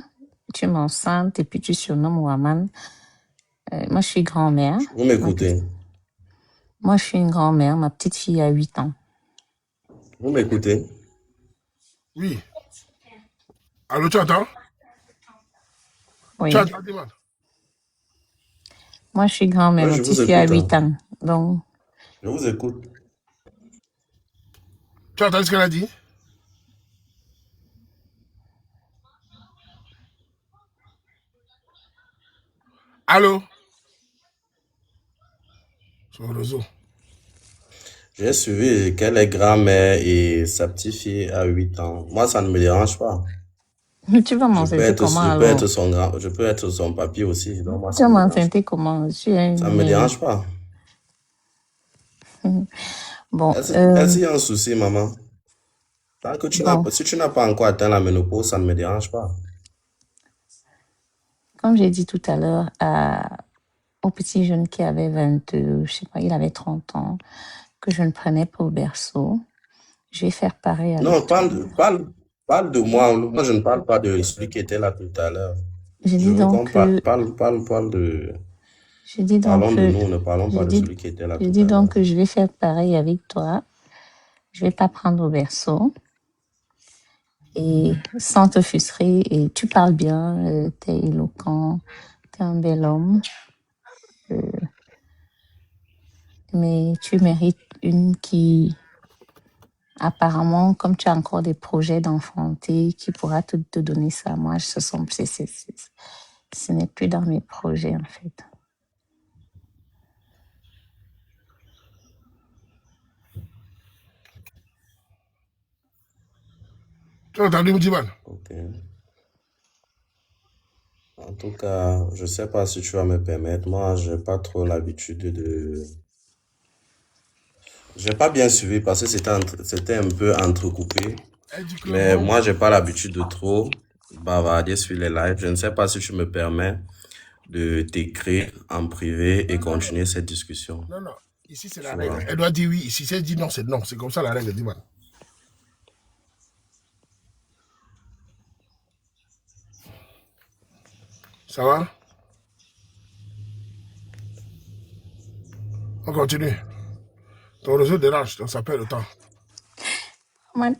Tu m'enceintes et puis tu surnommes Ouaman. Moi, je suis grand-mère. Vous m'écoutez? Moi, je suis une grand-mère. Ma petite fille a 8 ans. Vous m'écoutez? Oui. Allô, tu entends? Oui. Tu entends, dis-moi. Moi, je suis grand-mère. Oui, Ma je petite vous fille a écoute. 8 ans. Donc, Je vous écoute. Tu as entendu ce qu'elle a dit? Allô? Sur le réseau. J'ai suivi qu'elle est grand-mère et sa petite fille a 8 ans. Moi, ça ne me dérange pas. tu vas m'enceinter comment Je peux alors? être je peux être son papy aussi. Donc moi, Tu ça vas me dérange m'enceinter comment? Tu es Ça ne me dérange pas. Bon, Est-ce qu'il y a un souci, maman? Tant que bon, si tu n'as pas encore atteint la ménopause, ça ne me dérange pas. comme j'ai dit tout à l'heure, au petit jeune qui avait 22, je sais pas, il avait 30 ans, que je ne prenais pas au berceau, je vais faire pareil avec Non, toi. parle de moi. Moi, je ne parle pas de celui qui était là tout à l'heure. Je Je dis veux qu'on donc que, parle de... je dis donc Parlons de que, nous, ne parlons je pas de dis, celui qui était là je tout dis à l'heure. donc que je vais faire pareil avec toi. Je vais pas prendre au berceau et sans te frustrer. Et tu parles bien, t'es éloquent, t'es un bel homme. Mais tu mérites une qui, apparemment, comme tu as encore des projets d'enfanter, qui pourra te donner ça. Moi, ce n'est plus dans mes projets, en fait. Tu as entendu, Moudiman? Ok. En tout cas, je sais pas si tu vas me permettre. Moi, j'ai pas trop l'habitude de... J'ai pas bien suivi parce que c'était un peu entrecoupé. Mais moi, j'ai pas l'habitude de trop bavarder sur les lives. Je ne sais pas si tu me permets de t'écrire en privé et continuer cette discussion. Non, non. Ici, c'est la Tu règle. vois. Elle doit dire oui. Ici, si elle dit non, c'est non. C'est comme ça la règle, Diman. Ça va? On continue. Ton réseau dérange, donc ça perd le temps. Man-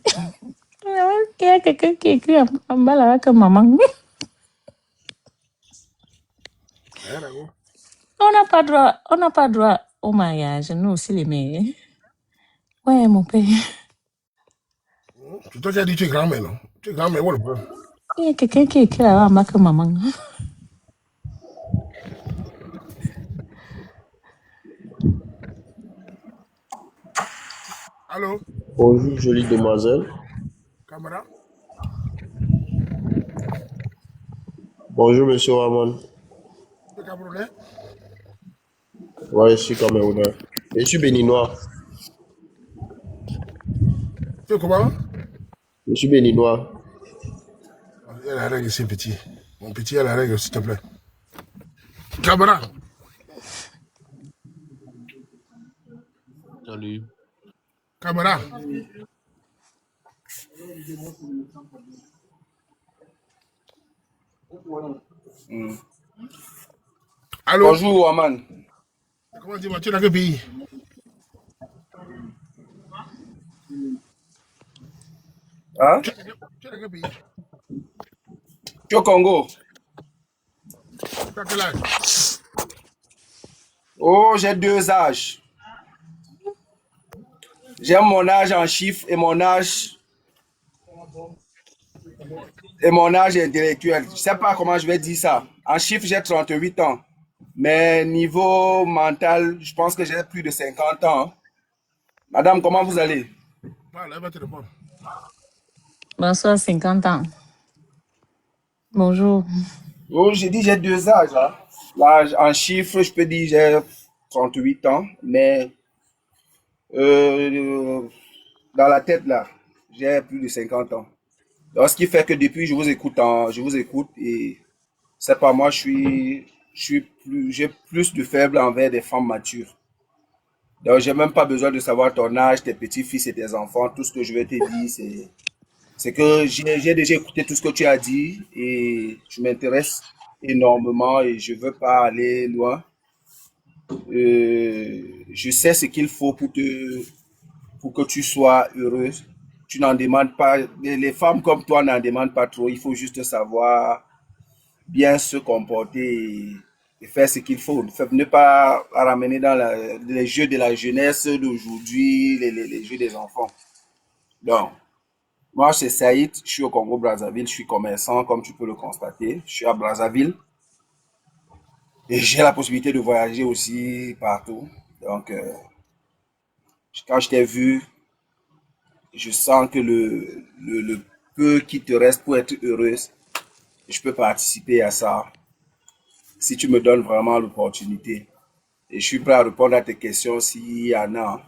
Il y a quelqu'un qui écrit en bas là que maman. Hein, d'accord. On n'a pas droit au mariage, nous aussi les mères. Ouais, mon père. C'est toi qui as dit que tu es grand-mère, non? Tu es grand-mère, où est le problème? Il y a quelqu'un qui écrit là en bas que maman. Allô? Bonjour, jolie demoiselle. Caméra? Bonjour, monsieur Ramon. Tu es Camerounais? Ouais, je suis camerounais. Et je suis béninois. Tu es comment? Je suis béninois. Il y a la règle ici, petit. Mon petit, il y a la règle, s'il te plaît. Caméra? Salut. Caméra? Allô? Bonjour, Aman. Comment dis-moi, tu es dans quel pays? Hein? Tu es dans quel pays? Tu es au Congo? Tu as quel âge? Oh, j'ai 2 âges. J'ai mon âge en chiffres et mon âge intellectuel. Je ne sais pas comment je vais dire ça. En chiffres, j'ai 38 ans. Mais niveau mental, je pense que j'ai plus de 50 ans. Madame, comment vous allez? Parle, elle va te répondre. Bonsoir, 50 ans. Bonjour. Oh, j'ai dit j'ai 2 âges. Hein. L'âge en chiffres, je peux dire j'ai 38 ans. Mais dans la tête, là, j'ai plus de 50 ans. Donc, ce qui fait que depuis, je vous écoute et c'est pas moi, j'ai plus de faible envers des femmes matures. Donc, j'ai même pas besoin de savoir ton âge, tes petits-fils et tes enfants. Tout ce que je vais te dire, c'est que j'ai déjà écouté tout ce que tu as dit et je m'intéresse énormément et je veux pas aller loin. Je sais ce qu'il faut pour que tu sois heureuse. Tu n'en demandes pas, les femmes comme toi n'en demandent pas trop. Il faut juste savoir bien se comporter et faire ce qu'il faut. Ne pas ramener dans les jeux de la jeunesse d'aujourd'hui, les jeux des enfants. Donc, moi, c'est Saïd, je suis au Congo-Brazzaville, je suis commerçant, comme tu peux le constater. Je suis à Brazzaville et j'ai la possibilité de voyager aussi partout. Donc, quand je t'ai vu, je sens que le peu qui te reste pour être heureuse, je peux participer à ça si tu me donnes vraiment l'opportunité. Et je suis prêt à répondre à tes questions s'il y en a.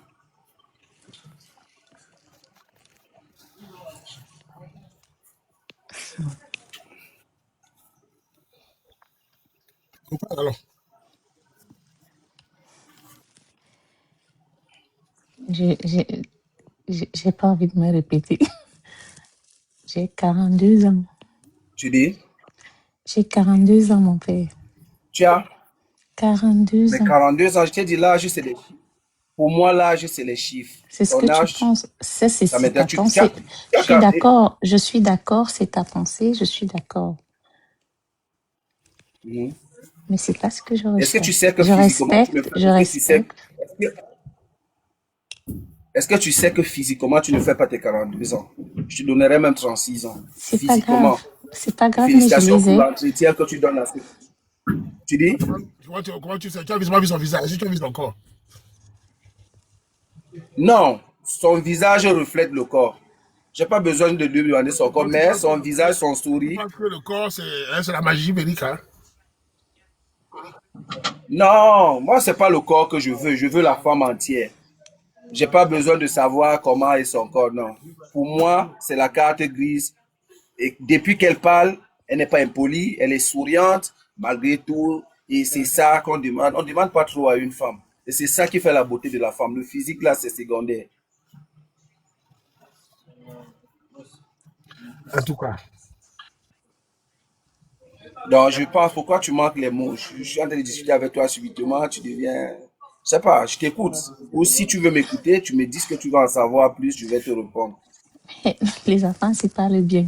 Alors, J'ai pas envie de me répéter. J'ai 42 ans. Tu dis? J'ai 42 ans, mon père. Tu as? 42 Mais ans. 42 ans, je t'ai dit l'âge, c'est les chiffres. Pour moi, l'âge, c'est les chiffres. C'est ce que Ton tu âge, penses. Ça, ça c'est ta m'intéresse. pensée. Je suis d'accord. Je suis d'accord. C'est ta pensée. Je suis d'accord. Mhm. Mais c'est pas ce que je Est-ce que ressens. tu sais que Je physiquement, tu ne respecte. fais, Je est-ce que tu sais, respecte. est-ce que tu sais que physiquement, tu ne fais pas tes 42 ans? Je te donnerais même 36 ans. C'est pas grave. Physiquement. C'est pas grave, mais je Félicitations les pour ai. l'entretien que tu donnes à ce. Tu dis? comment tu sais? Tu as visiblement vu son visage, si tu as vu son corps. Non. Son visage reflète le corps. J'ai pas besoin de lui demander son corps, mais son visage, son Je sourire. pense que le corps, c'est la magie ibérique. Hein? Non, moi, c'est pas le corps que je veux. Je veux la femme entière. J'ai pas besoin de savoir comment est son corps, non. Pour moi, c'est la carte grise. Et depuis qu'elle parle, elle n'est pas impolie, elle est souriante, malgré tout. Et c'est ça qu'on demande. On ne demande pas trop à une femme. Et c'est ça qui fait la beauté de la femme. Le physique, là, c'est secondaire. En tout cas, Donc, je pense, pourquoi tu manques les mots? Je suis en train de discuter avec toi subitement, tu deviens... Je sais pas, je t'écoute. Ou si tu veux m'écouter, tu me dis ce que tu veux en savoir plus, je vais te répondre. Les enfants s'y parlent bien.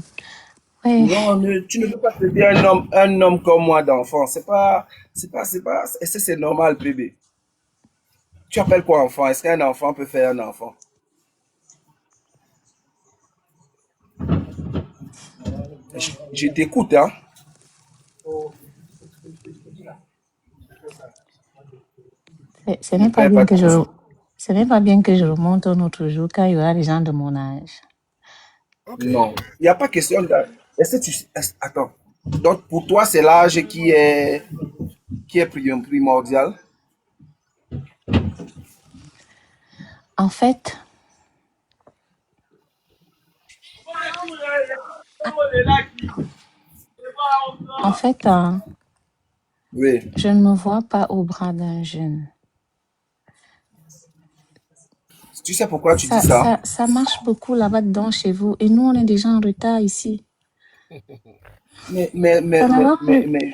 Ouais. Non, tu ne peux pas traiter un homme comme moi d'enfant. Est-ce que c'est normal, bébé? Tu appelles quoi enfant? Est-ce qu'un enfant peut faire un enfant? Je t'écoute, hein? Ce Ne n'est pas perds bien pas que ton souffle. ce n'est pas bien que je remonte un autre jour quand il y aura des gens de mon âge. Ok. Non, il n'y a pas question de... Attends. Donc, pour toi, c'est l'âge qui est primordial? En fait, en fait, Oui. je ne me vois pas au bras d'un jeune. Tu sais pourquoi tu dis ça? Ça marche beaucoup là-bas dedans chez vous. Et nous, on est déjà en retard ici. Mais, mais, mais, Ça ne mais, va mais, plus. mais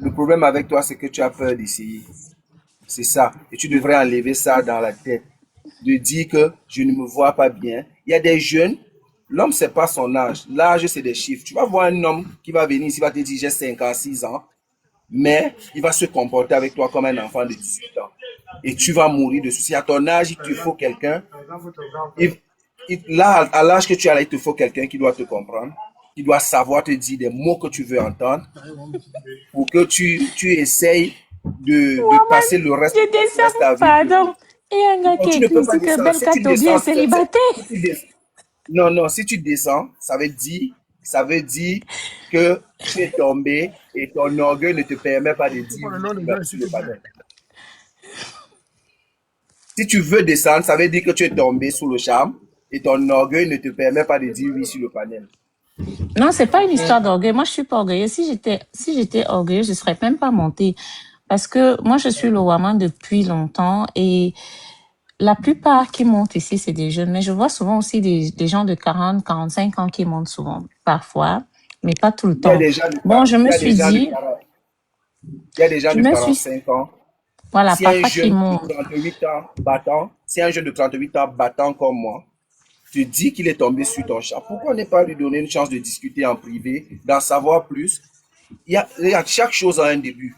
le problème avec toi, c'est que tu as peur d'essayer. C'est ça. Et tu devrais enlever ça dans la tête. De dire que je ne me vois pas bien. Il y a des jeunes, l'homme, c'est pas son âge. L'âge, c'est des chiffres. Tu vas voir un homme qui va venir ici, va te dire j'ai 56 ans, mais il va se comporter avec toi comme un enfant de 18 ans. Et tu vas mourir de soucis. À ton âge, il te faut quelqu'un. il- Là, à l'âge que tu as là, il te faut quelqu'un qui doit te comprendre, qui doit savoir te dire des mots que tu veux entendre pour que tu essayes de Maman, passer le reste, je le reste de descends, ta vie. pardon. Il y a un gars Non, qui tu ne écrit peux pas ici que descendre. Si Belka tu Tobi est descends, célibataire. non, non, si tu descends, ça veut dire que tu es tombé et ton orgueil ne te permet pas de Tu dire prends le oui nom des gens sur ici, le s'il te plaît. panel. Si tu veux descendre, ça veut dire que tu es tombé sous le charme et ton orgueil ne te permet pas de dire oui sur le panel. Non, c'est pas une histoire d'orgueil. Moi, je suis pas orgueilleuse. Si j'étais orgueilleuse, je serais même pas montée. Parce que moi, je suis le Waman depuis longtemps et la plupart qui montent ici, c'est des jeunes. Mais je vois souvent aussi des gens de 40, 45 ans qui montent souvent, parfois, mais pas tout le Il y a temps. des gens de, Bon, je il me y a des suis gens de dit, 40, il y a des gens je de me suis, 45 ans. voilà, Si un parfois qui jeune de montent. 38 ans battant, si un jeune de 38 ans battant comme moi, te dit qu'il est tombé sur ton chat, pourquoi ne pas lui donner une chance de discuter en privé, d'en savoir plus? Il y a chaque chose a un début.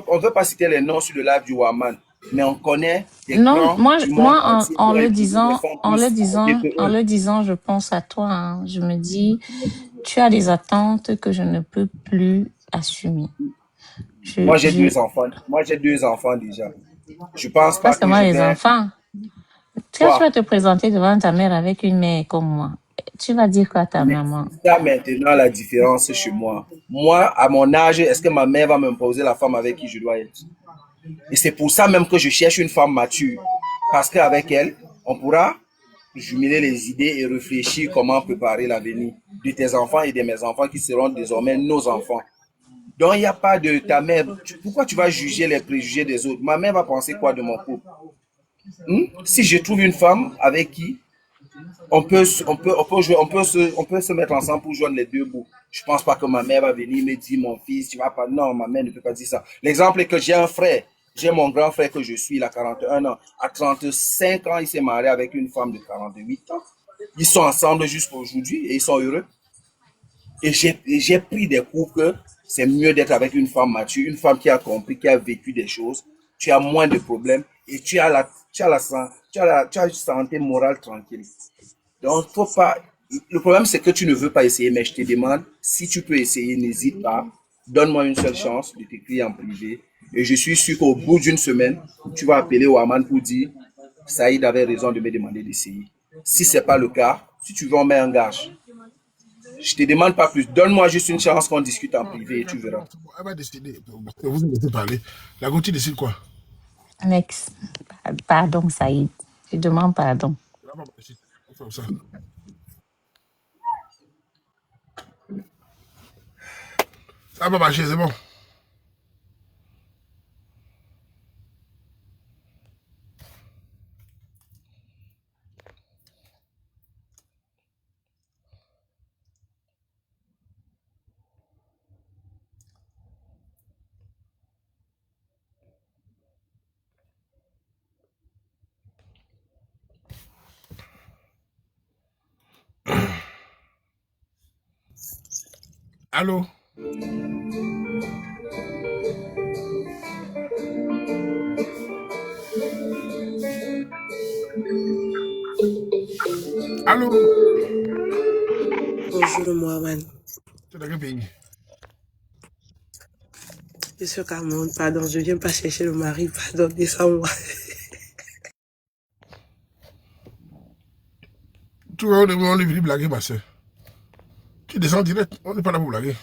On ne veut pas citer les noms sur le live du Waman, mais on connaît des Non, grands du monde entier qui ont épousé des femmes plus âgées que en eux. le disant, je pense à toi, hein. Je me dis, tu as des attentes que je ne peux plus assumer. Moi, j'ai deux enfants déjà. Je pense Pas pas que seulement je les vais... enfants. Quand tu Quoi? vas te présenter devant ta mère avec une mère comme moi, tu vas dire quoi à ta Mais maman? c'est ça maintenant la différence chez moi. Moi, à mon âge, est-ce que ma mère va m'imposer la femme avec qui je dois être? Et c'est pour ça même que je cherche une femme mature. Parce qu'avec elle, on pourra jumeler les idées et réfléchir comment préparer l'avenir de tes enfants et de mes enfants qui seront désormais nos enfants. Donc, il n'y a pas de ta mère. Pourquoi tu vas juger les préjugés des autres? Ma mère va penser quoi de mon couple? Si je trouve une femme avec qui on peut se mettre ensemble pour joindre les deux bouts. Je pense pas que ma mère va venir me dire, mon fils, tu vas pas. Non, ma mère ne peut pas dire ça. L'exemple est que j'ai un frère. J'ai mon grand frère que je suis, il a 41 ans. À 35 ans, il s'est marié avec une femme de 48 ans. Ils sont ensemble jusqu'à aujourd'hui et ils sont heureux. Et j'ai pris des cours que c'est mieux d'être avec une femme mature, une femme qui a compris, qui a vécu des choses. Tu as moins de problèmes et tu as une santé morale tranquille. Donc, faut pas. Le problème, c'est que tu ne veux pas essayer, mais je te demande, si tu peux essayer, n'hésite pas. Donne-moi une seule chance de t'écrire en privé. Et je suis sûr qu'au bout d'une semaine, tu vas appeler Waman pour dire, Saïd avait raison de me demander d'essayer. Si ce n'est pas le cas, si tu veux, on met un gage. Je ne te demande pas plus. Donne-moi juste une chance qu'on discute en Non, privé et tu verras. c'est bon. Elle va décider. Vous allez laisser parler. La Gauthier décide quoi? Alex, pardon, Saïd. Je demande pardon. Elle va pas marcher. Comme ça. Ça va marcher, c'est bon. Allô? Allô? Bonjour, Mohamed. Tu es dans quel pays? Je suis au Cameroun, pardon, je viens pas chercher le mari, pardon, descends-moi. Tu vois, on est venu blaguer, ma soeur. Tu descends direct, on n'est pas là pour blaguer.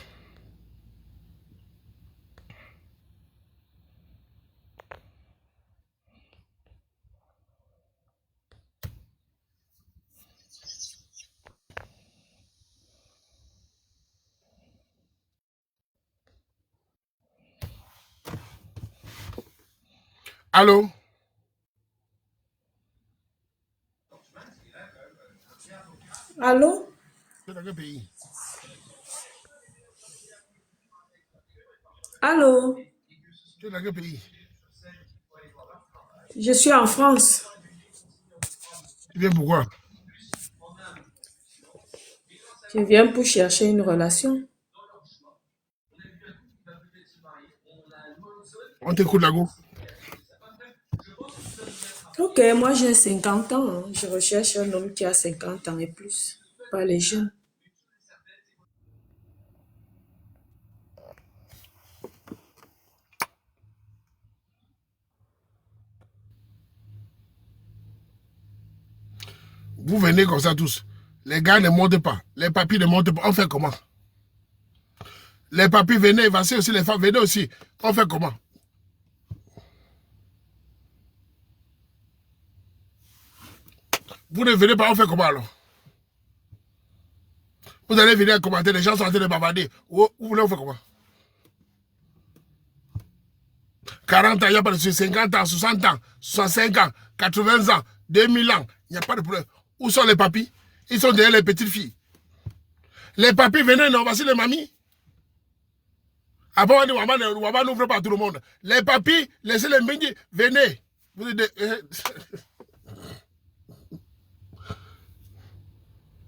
Allô? Allô? Tu es dans quel pays? Allô? Tu es dans quel pays? Je suis en France. Tu viens pourquoi? Je viens pour chercher une relation. On t'écoute, Lago. Ok, moi j'ai 50 ans. Hein. Je recherche un homme qui a 50 ans et plus, pas les jeunes. Vous venez comme ça tous. Les gars ne montent pas. Les papis ne montent pas. On fait comment? Les papis venaient, voici aussi les femmes, venez aussi. On fait comment? Vous ne venez pas, on fait comment alors? Vous allez venir commenter, les gens sont en train de bavarder. Vous voulez, on fait comment? 40 ans, il n'y a pas de souci. 50 ans, 60 ans, 65 ans, 80 ans, 2000 ans. Il n'y a pas de problème. Où sont les papis? Ils sont derrière les petites filles. Les papis, venez, non, voici les mamies. Après, on dit, Waman n'ouvre pas à tout le monde. Les papis, laissez les midi, venez. Vous êtes des...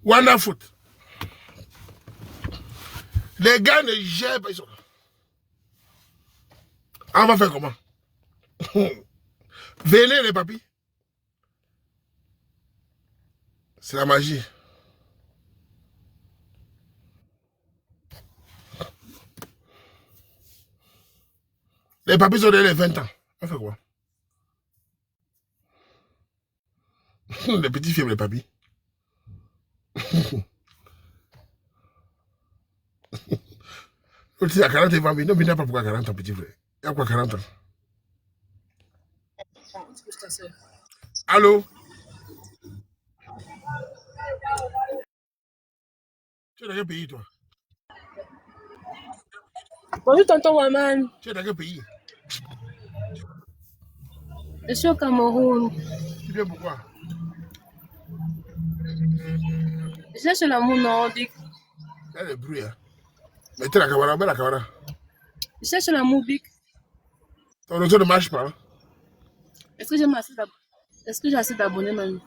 Wonderful. Les gars ne gèrent pas. On va faire comment? Venez les papis. C'est la magie. Les papis sont derrière les 20 ans. On fait quoi? Les petits filles, les papis. Il y a 40 ans, il va venir. Ne venez pas pour 40 ans, petit frère. Il y a quoi 40 ans? Allô? Tu es dans quel pays, toi? Bonjour, tonton Waman. Tu es dans quel pays? Je suis au Cameroun. Tu viens pourquoi? Je cherche l'amour nordique. Il y a des bruits, hein. Mettez la caméra, mets la caméra. Je cherche l'amour bic. Ton réseau ne marche pas. Hein? Est-ce que j'ai assez d'abonnés, même?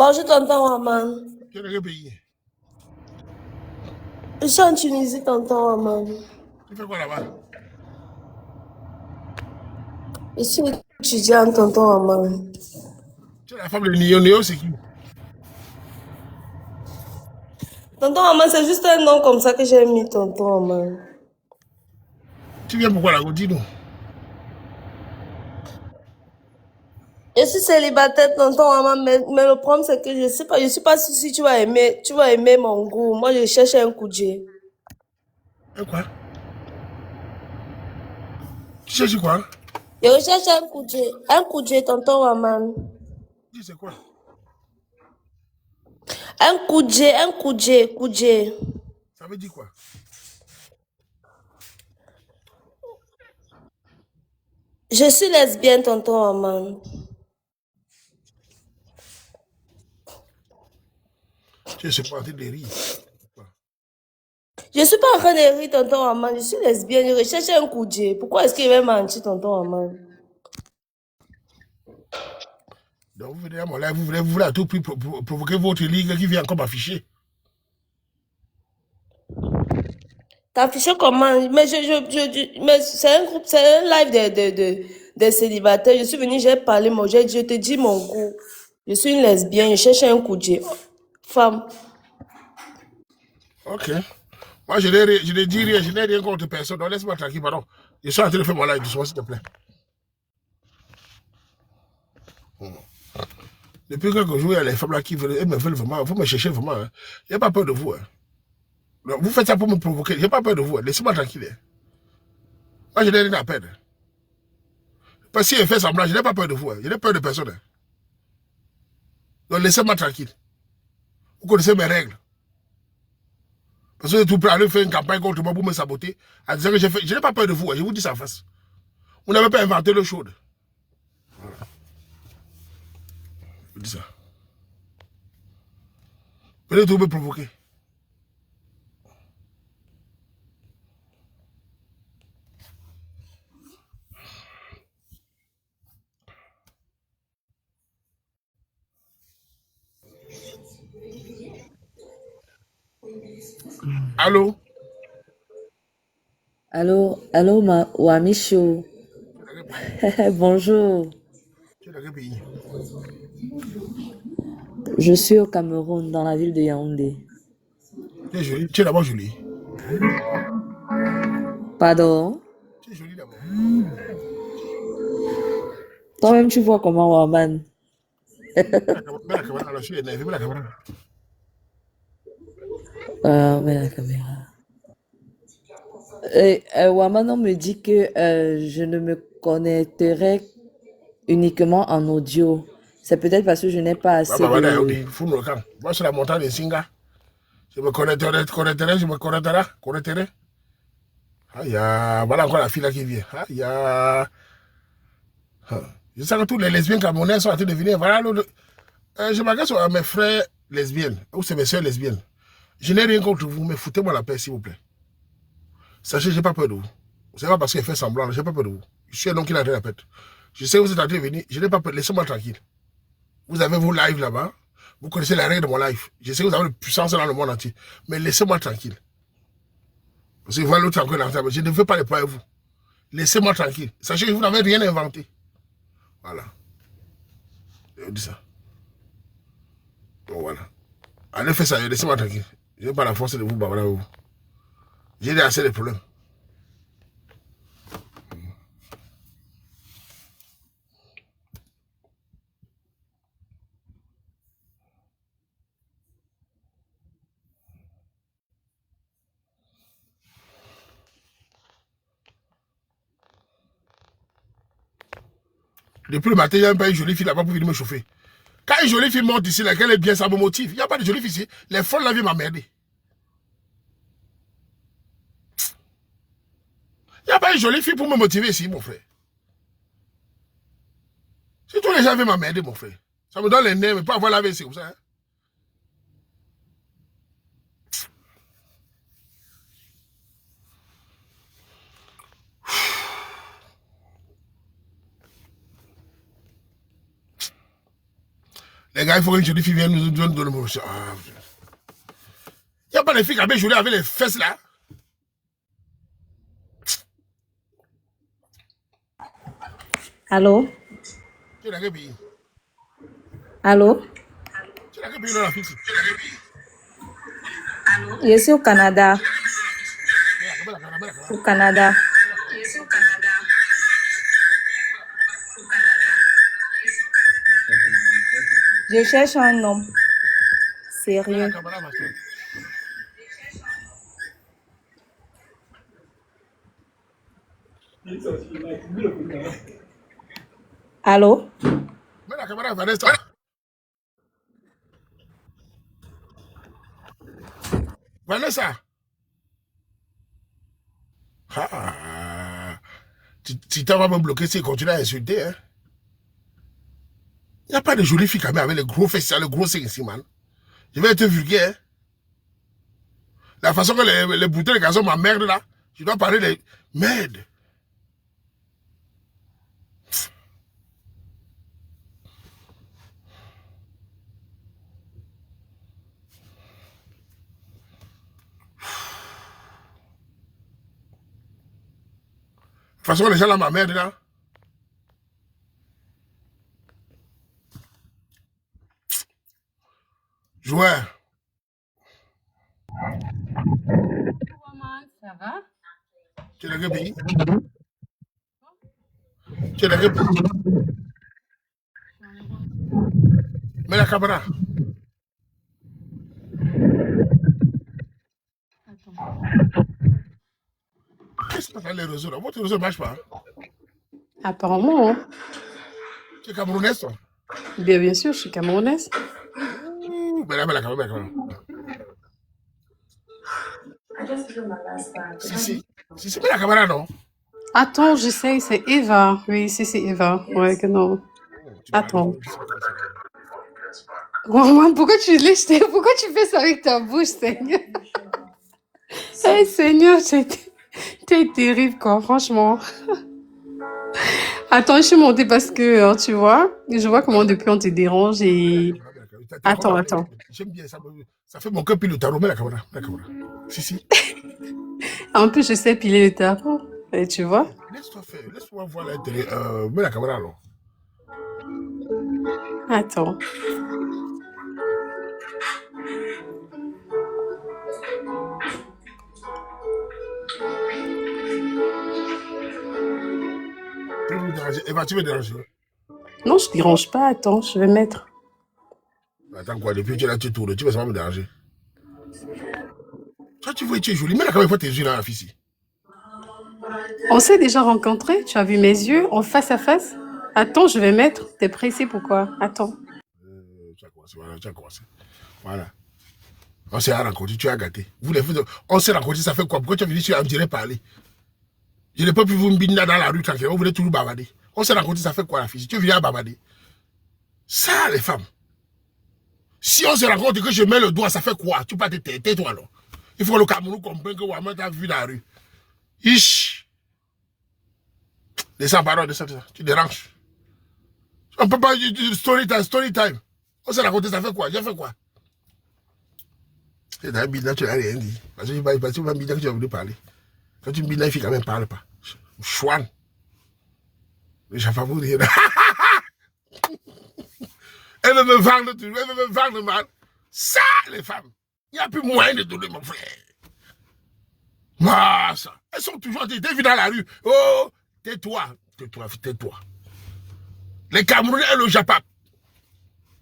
Bonjour, tonton Waman. Tu es dans quel pays? Je suis en Tunisie, tonton Waman. Tu fais quoi là-bas? Je suis étudiante, tonton Waman. Tu es la femme de Nio. Nio, c'est qui? Tonton Waman, c'est juste un nom comme ça que j'ai mis, tonton Waman. Tu viens pourquoi là? Dis-nous. Je suis célibataire, tonton Waman, mais le problème c'est que je suis pas sûre si tu vas aimer mon goût. Moi, je cherche un koudjé. Un quoi? Tu cherches quoi? Je recherche un koudjé, tonton Waman. Dis c'est quoi? Un koudjé. Ça veut dire quoi? Je suis lesbienne, tonton Aman. Je suis pas en train de rire. Je suis pas en train de rire, tonton Aman. Je suis lesbienne. Je recherche un coudé. Pourquoi est-ce qu'il va mentir, tonton Aman? Donc vous venez à mon live, vous voulez à tout prix provoquer votre ligue qui vient encore m'afficher. T'affiches comment? Mais, mais c'est un groupe, c'est un live de célibataires. Je suis venue, j'ai parlé, moi, je te dis mon goût. Je suis une lesbienne, je cherche un coudé. Femme. Ok. Moi, je n'ai dit rien, je n'ai rien contre personne. Donc laisse-moi tranquille, pardon. Je suis en train de faire mon live doucement, s'il te plaît. Depuis quelques jours, il y a les femmes là qui veulent, elles me veulent vraiment, vous me cherchez vraiment. Hein. Je n'ai pas peur de vous. Hein. Donc, vous faites ça pour me provoquer. Je n'ai pas peur de vous. Hein. Laissez-moi tranquille. Hein. Moi, je n'ai rien à perdre. Parce que si elle fait semblant, je n'ai pas peur de vous. Hein. Je n'ai peur de personne. Hein. Donc laissez-moi tranquille. Vous connaissez mes règles. Parce que tout prêt à aller faire une campagne contre moi pour me saboter, en disant que je n'ai pas peur de vous. Hein. Je vous dis ça en face. Vous n'avez pas inventé l'eau chaude. Voilà. Je vous dis ça. Venez tout me provoquer. Allô? Allô, allô, Wamicho. Bonjour. Tu es dans quel pays? Je suis au Cameroun, dans la ville de Yaoundé. Tu es jolie. Tu es d'abord jolie. Pardon? Tu es jolie d'abord. Toi-même, tu vois comment, Waman? Mets la caméra, alors je suis énervé. Mets la caméra. Mets la caméra. Waman, on me dit que je ne me connecterai uniquement en audio. C'est peut-être parce que je n'ai pas assez de... Moi, sur la montagne de Singa. Je me connecterai. Aïe, voilà encore la fille là qui vient. Aïe, je sais que tous les lesbiennes camerounaises sont en train de venir. Voilà, je m'adresse à mes frères lesbiennes, ou c'est mes soeurs lesbiennes. Je n'ai rien contre vous, mais foutez-moi la paix, s'il vous plaît. Sachez, je n'ai pas peur de vous. Ce n'est pas parce qu'elle fait semblant, je n'ai pas peur de vous. Je suis un homme qui n'a rien à perdre. Je sais que vous êtes en train de venir, je n'ai pas peur, laissez-moi tranquille. Vous avez vos lives là-bas, vous connaissez les règles de mon live. Je sais que vous avez une puissance dans le monde entier, mais laissez-moi tranquille. Parce que vous voyez l'autre encore dans la table, je ne veux pas les points à vous. Laissez-moi tranquille. Sachez que vous n'avez rien inventé. Voilà. Je vous dis ça. Donc voilà. Allez faire ça, laissez-moi tranquille. Je n'ai pas la force de vous bavarder avec vous. J'ai assez de problèmes. Depuis le matin, il n'y a même pas une jolie fille là-bas pour venir me chauffer. Quand une jolie fille monte ici, laquelle est bien, ça me motive. Il n'y a pas de jolie fille ici. Les folles là viennent m'emmerder. Il n'y a pas une jolie fille pour me motiver ici, mon frère. Si tous les gens viennent m'emmerder, mon frère, ça me donne les nerfs, mais pas avoir la vie, c'est comme ça. Hein? Les gars, il faut qu'une jolie fille vienne nous donner le mot. Il n'y a pas de filles qui avaient joué avec les fesses là. Allô? Tu es dans quel pays? Allô? Tu es dans quel pays dans la fille? Je suis au Canada. Au Canada. Je cherche un homme sérieux. Allô? Mais la caméra, Vanessa. Vanessa. Si tu vas me bloquer, c'est continuer à insulter. Hein. Il n'y a pas de jolies filles quand même avec les gros fesses, le gros seins ici, man. Je vais être vulgaire. Hein. La façon que les bouteilles de gazon m'emmerdent là, je dois parler de merde. De toute façon, les gens là m'emmerdent là. Joueur. Ça va? Tu es dans quel pays? Tu es dans quel pays? Mais la caméra. Qu'est-ce que ça fait les réseaux là? Votre réseau ne marche pas. Hein? Apparemment. Hein. Tu es camerounaise toi? Bien sûr, je suis camerounaise. Mais là, la caméra. Si, mais la caméra non. Attends, j'essaye, c'est Eva. Oui, c'est Eva. Ouais, que non. Attends. Roman, pourquoi tu fais ça avec ta bouche, Seigneur? Hey, Seigneur, t'es terrible, quoi, franchement. Attends, je suis montée parce que, tu vois, je vois comment depuis on te dérange et... Attends. J'aime bien ça. Ça fait mon cœur pile le tarot, mais la caméra. Si. En plus, je sais piler le tarot. Et tu vois? Laisse-toi faire. Laisse-moi voir la télé. Mets la caméra, alors. Attends. Eva, tu veux déranger? Non, je ne dérange pas. Attends, je vais mettre. Attends quoi, depuis que tu es là, tu tournes. Tu vas seulement me déranger. Toi, tu vois, tu es jolie. Mais là, quand même, tes yeux là, la fille ici. On s'est déjà rencontrés. Tu as vu mes yeux en face à face. Attends, je vais mettre. T'es pressé pourquoi? Attends. Tu as commencé. Voilà. On s'est rencontrés, tu as gâté. Vous les filles, on s'est rencontrés, ça fait quoi? Pourquoi tu es venu sur me parler? Je n'ai pas pu vous mbiner dans la rue tranquille. On voulait toujours bavarder. On s'est rencontrés, ça fait quoi la fille? Tu es venu à bavarder. Ça, les femmes. Si on se rencontre et que je mets le doigt, ça fait quoi? Tu peux pas te têter, toi, alors. Il faut que le Cameroun comprenne que Waman t'a vu dans la rue. Ish. Descends, pardon, descends. Tu déranges. On peut pas dire story time. On s'est rencontré, ça fait quoi? J'ai fait quoi? C'est dans un bilan, tu n'as rien dit. Parce que tu vas me dire que tu as voulu parler. Quand tu me dis là, il faut quand même parle pas. Chouane. Mais j'ai pas voulu dire. Elle veut me vendre, elle veut me vendre mal. Ça, les femmes. Il n'y a plus moyen de donner mon frère. Ah, ça. Elles sont toujours t'es vues dans la rue. Oh, tais-toi. Les Camerounais et le Japon.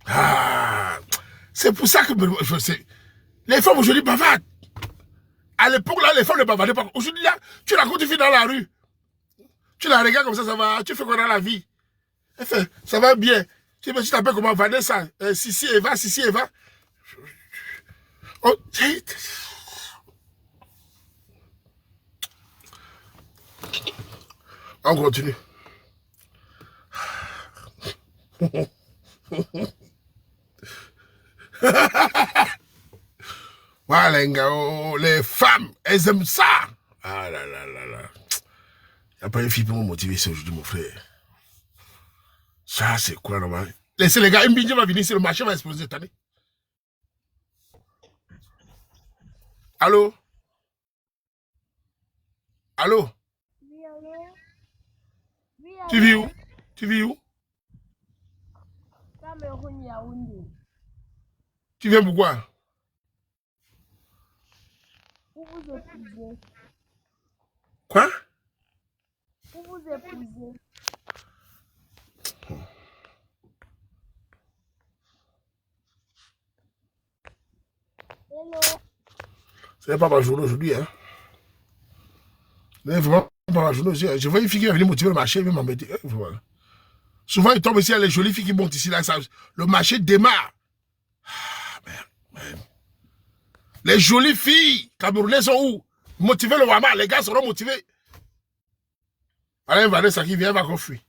Ah, c'est pour ça que je sais. Les femmes aujourd'hui bavardent. À l'époque, là, les femmes ne bavardaient pas. Aujourd'hui, là, tu la rencontres une fille dans la rue. Tu la regardes comme ça va. Tu fais quoi dans la vie? Elle fait, ça va bien. Tu t'appelles comment Vanessa? Sissi Eva. Oh, on continue. Voilà, les femmes, elles aiment ça. Ah là là là là. Il n'y a pas une fille pour me motiver ça aujourd'hui, mon frère. Ça, c'est quoi, normal? Laissez les gars, un budget va venir ici, le marché va exploser cette année. Allô? Allô? Oui, allô? Oui, allô? Tu vis où? Cameroun, Yaoundé. Tu viens pourquoi? Pour vous épouser. Quoi? Pour vous épouser. Hello. Ce n'est pas ma journée aujourd'hui, hein. Ce n'est vraiment pas ma journée aussi. Je vois une fille qui va venir motiver le marché, elle va m'embêter. Voilà. Souvent, il tombe ici, il y a les jolies filles qui montent ici, là, ça, le marché démarre. Ah, merde. Les jolies filles camerounaises sont où? Motiver le Wama, les gars seront motivés. Alain Vanessa qui vient, va qu'on fuit.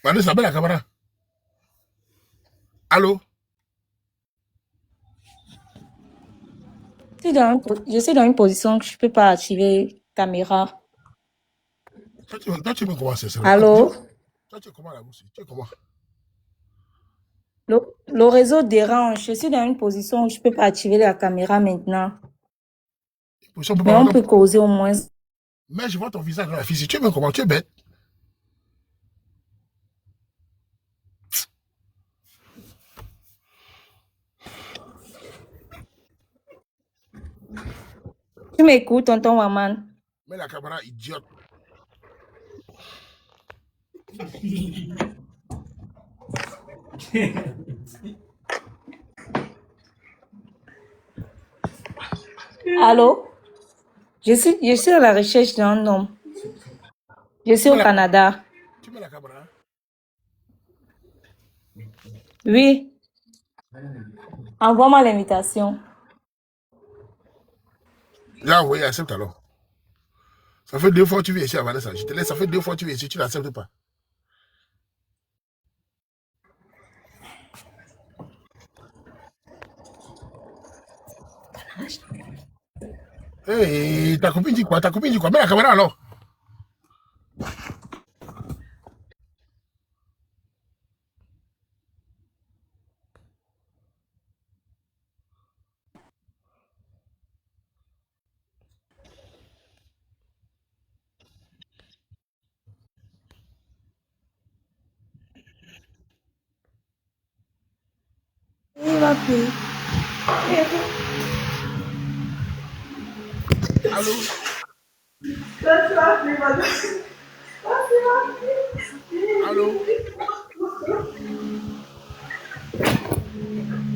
Vanessa, belle la caméra. Allô? Je suis dans une position que je ne peux pas activer caméra. Toi, tu veux comment c'est ça? Allô? Toi, tu es comment là-bas? Tu es comment? Le réseau dérange. Je suis dans une position où je ne peux pas activer la caméra maintenant. Mais on peut causer au moins. Mais je vois ton visage dans la physique. Tu es bien comment? Tu es bête. Tu m'écoutes, tonton Waman? Mais la caméra, idiote. Allô? Je suis à la recherche d'un homme. Je suis au Canada. Tu mets la caméra? Oui. Envoie-moi l'invitation. J'ai envoyé, accepte alors. Ça fait 2 fois que tu viens ici à Vanessa. Je te laisse, ça fait 2 fois que tu viens ici, tu n'acceptes pas. Hey, ta copine dit quoi? Ta copine dit quoi? Mets la caméra alors. Allô? Allô?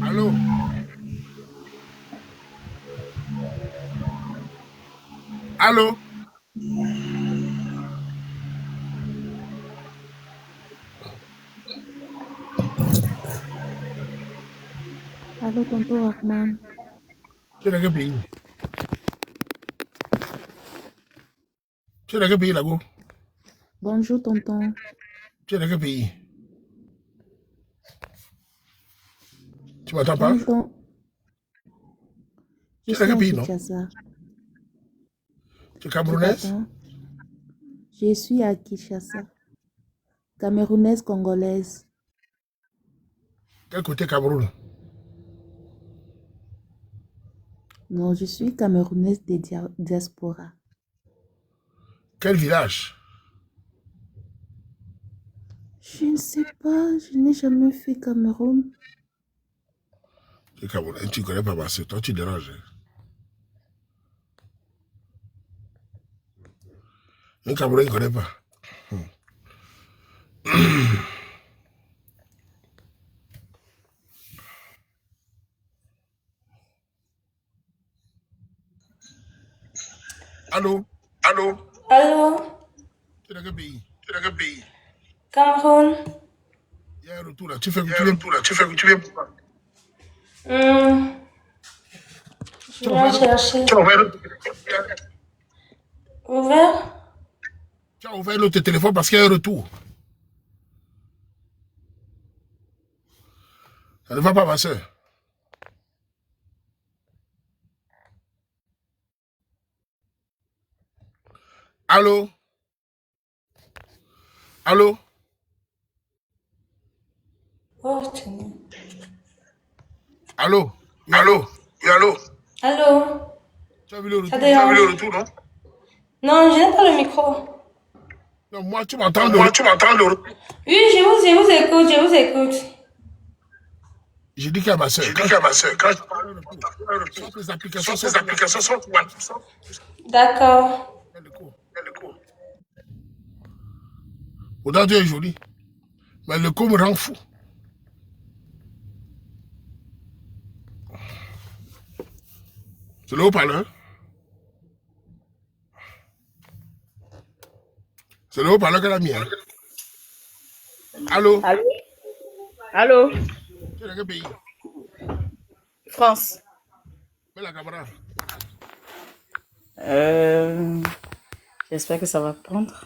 Allô? Allô? Allô, tonton Rahman. Tu es dans quel pays? Tu es dans quel pays là-bas? Bonjour, tonton. Tu es dans quel pays? Tu m'entends pas? Tonton. Tu Je es dans suis quel à pays, non? Kinshasa. Tu es camerounaise? t'attends. Je suis à Kinshasa. Camerounaise congolaise. Quel côté Cameroun? Non, je suis camerounaise de diaspora. Quel village? Je ne sais pas, je n'ai jamais fait Cameroun. Tu es Camerounais, tu ne connais pas ma soeur. Toi, tu déranges. Un Camerounais ne connaît pas. Allô? Allô? Allô? Tu es dans quel pays? Tu es dans quel pays? Cameroun? Il y a un retour là. Tu fais que tu viens pourquoi? Je viens chercher. Tu as ouvert Ouvert? Tu as ouvert notre téléphone parce qu'il y a un retour. Ça ne va pas, ma soeur. Allô? Allô? Oh, Seigneur. Allô? Oui, allô? Oui, allô? Allô? Tu as vu le retour? Ça dérange? Non? Non, je n'ai pas le micro. Non, moi, tu m'entends le retour. Oui, je vous écoute, je vous écoute. J'ai dit qu'à ma soeur. Quand tes applications sont D'accord. Autant Dieu est joli. Mais le coup me rend fou. C'est le haut-parleur. C'est le haut-parleur qu'elle a mis. Hein. Allô? Allô? Allô? Tu es dans quel pays? France. Mais la caméra. J'espère que ça va prendre.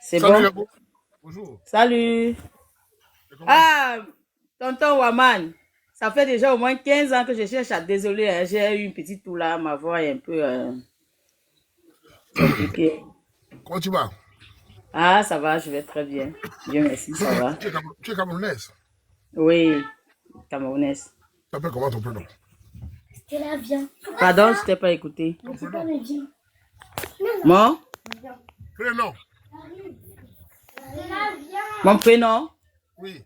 C'est Salut, bon? Bonjour. Salut. Ah, tonton Waman. Ça fait déjà au moins 15 ans que je cherche à... Désolé, hein, j'ai eu une petite toux là, ma voix est un peu compliquée. Comment tu vas? Ah, ça va, je vais très bien. Dieu merci, ça va. Tu es camerounaise? Oui, camerounaise. Tu t'appelles comment ton prénom? Stella, viens. Pardon, je t'ai pas écouté. C'est pas le viens. Mon? Prénom? Mon prénom? Oui.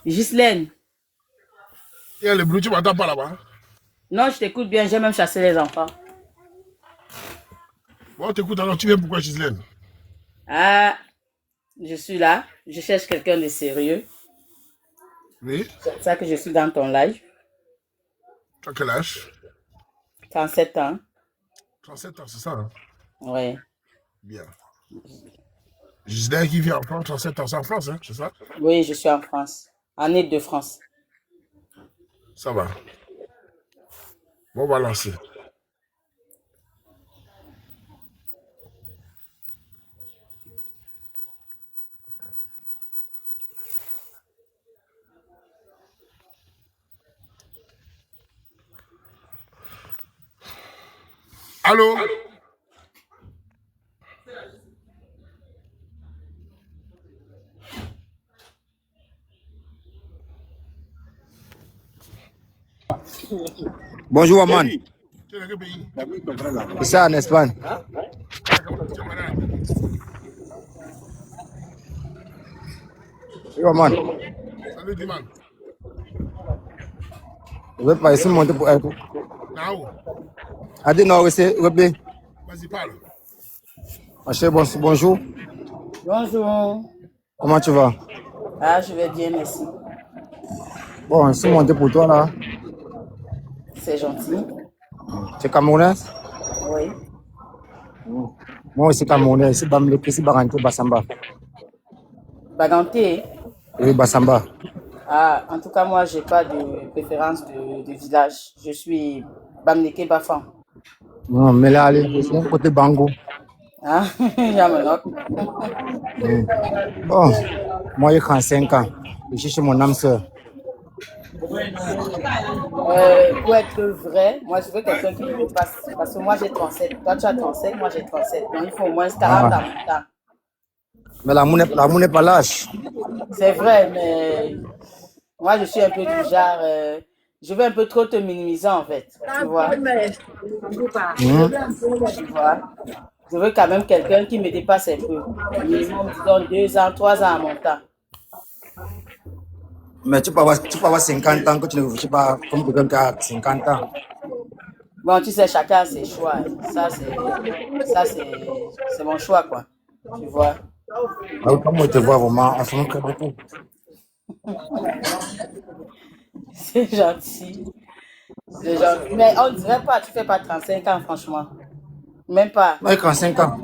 Ghislaine. Il y a le bruit, tu m'entends pas là-bas? Non, je t'écoute bien, j'ai même chassé les enfants. Bon, t'écoutes alors, tu viens pourquoi, Ghislaine? Ah, je suis là, je cherche quelqu'un de sérieux. Oui. C'est pour ça que je suis dans ton live. Tu as quel âge? 37 ans. 37 ans, c'est ça, hein? Oui. Bien. Ghislaine qui vit en France, 37 ans, c'est en France, hein, c'est ça? Oui, je suis en France, en Île-de-France. Ça va. Bon, on va lancer. Allô? Bonjour, Aman. Tu es dans quel pays? C'est ça, en Espagne. Oui, Aman. Salut, Diman. Je vais pas essayer de monter pour être. Nao. Adi, non, c'est Rebé. Vas-y, parle. Ma chérie, bonjour. Bonjour. Comment tu vas? Ah, je vais bien, merci. Bon, je suis monté pour toi, là. C'est gentil. Tu es camerounaise? Oui. Moi aussi, camerounais. Ici, Bamleke, ici, Baranto, Bassamba. Baganté? Oui, Bassamba. Ah, en tout cas, moi, j'ai pas de préférence de village. Je suis Bamneke Bafan. Non, mais là, allez, c'est un côté Bango. Ah, Yamanoc. Bon, moi, j'ai 35 ans. Je cherche mon âme sœur. Pour être vrai, moi, je veux quelqu'un qui me dépasse. Parce que moi, j'ai 37. Toi, tu as 37, moi, j'ai 37. Donc, il faut au moins 40 ans. Mais l'amour n'est pas lâche. C'est vrai, mais moi, je suis un peu du genre... je veux un peu trop te minimiser, en fait. Tu vois? Tu vois? Je veux quand même quelqu'un qui me dépasse un peu. Minimum, disons, 2 ans, 3 ans à mon temps. Mais tu peux avoir 50 ans que tu ne réfléchis pas comme quelqu'un qui a 50 ans. Bon, tu sais, chacun a ses choix. Ça, c'est mon choix, quoi. Tu vois? Ah, comme on te voit vraiment, en ce moment, très beaucoup. C'est gentil. C'est gentil. Mais on dirait pas, tu fais pas 35 ans, franchement. Même pas. Moi, j'ai 35 ans.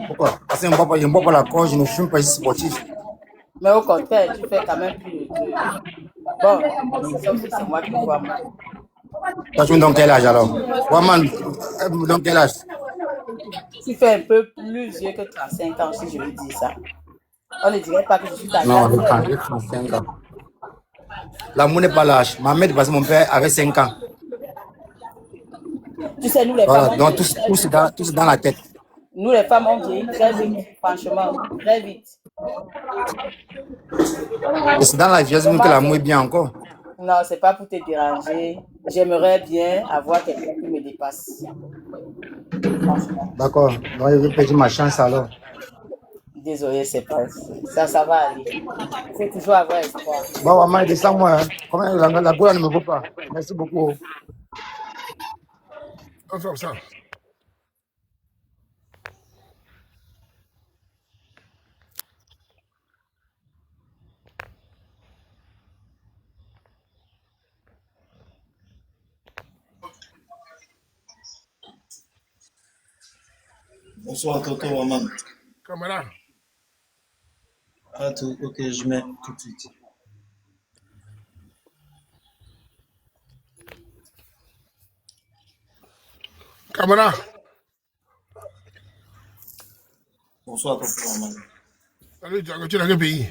Pourquoi? Parce que je ne bois pas la cause, je ne fume pas, je suis sportif. Mais au contraire, tu fais quand même plus. Bon, sauf si c'est moi qui vois mal. Toi, tu me donnes quel âge alors? Waman, me donnes quel âge? Tu fais un peu plus vieux que 35 ans, si je veux dire ça. On ne dirait pas que je suis ta Non, grande. j'ai 35 ans. L'amour n'est pas l'âge. Ma mère, parce que mon père avait 5 ans. Tu sais, nous les Voilà, femmes. donc tout c'est dans la tête. Nous les femmes, on vieillit très vite, franchement, très vite. Et c'est dans la vieillesse que l'amour est bien encore. Non, c'est pas pour te déranger. J'aimerais bien avoir quelqu'un qui me dépasse. D'accord. Donc, je vais perdre ma chance alors. Désolé, c'est pas ça va aller. Il faut toujours avoir espoir. Bon, Waman, descends-moi. Hein. Comment la gola ne me vaut pas. Merci beaucoup. On fait comme ça. Bonsoir, tonton Waman. Camarade. Ah, tout, ok, je mets tout de suite. Camarade. Bonsoir, tonton Waman. Salut, tu es dans quel pays?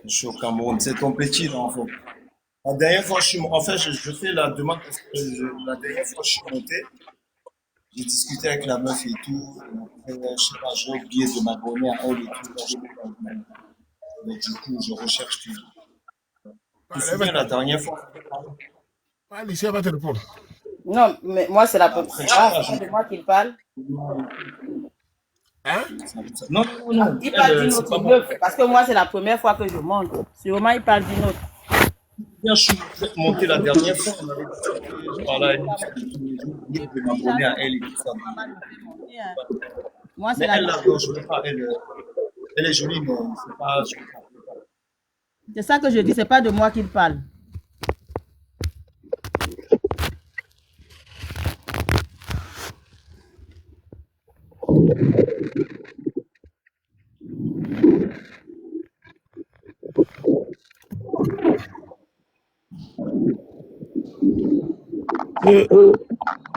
Je suis au Cameroun. C'est ton petit, là, en fait. La dernière fois, je fais la demande parce que la dernière fois, je suis monté. J'ai discuté avec la meuf et tout. Après, je sais pas, j'ai oublié de m'abonner à elle et tout. Là, je peux pas m'abonner. Mais du coup, je recherche toujours. Tu te souviens la dernière fois? Ah, Lucie, elle va te répondre. Non, mais moi, c'est la première Après, fois. C'est de moi qu'il parle. Hein? Non, non, non. Il parle d'une C'est autre pas moi. meuf. Parce que moi, c'est la première fois que je monte. Sûrement, il parle d'une autre. Bien, je suis monté la dernière fois. On avait dit que je parlais à une fille et tout. J'ai oublié de m'abonner à elle et tout ça. Moi, c'est Mais la elle, là, non, je ne veux pas. Elle est jolie, mais c'est pas. Je veux pas. C'est ça que je dis, c'est pas de moi qu'il parle.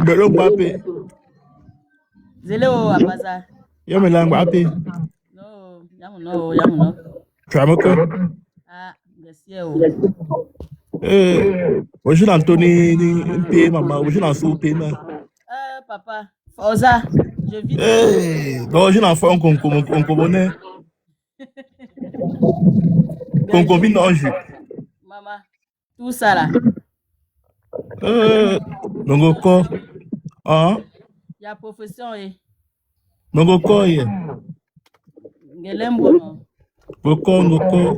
Bello Mbappé. Zéléo, à Baza. Yo me lang Mbappé. No, yamu no. Tu as mon cœur. Ah, merci. Hoje não tô nem pé, maman. Hoje não sou pé, né? Papa. Oza, je vis. Hoje não foi combiné. Combine hoje. Maman, tout ça là. Donc quoi? Ah? Il y a profession et. Donc quoi? Ngelembo no. Ngoko.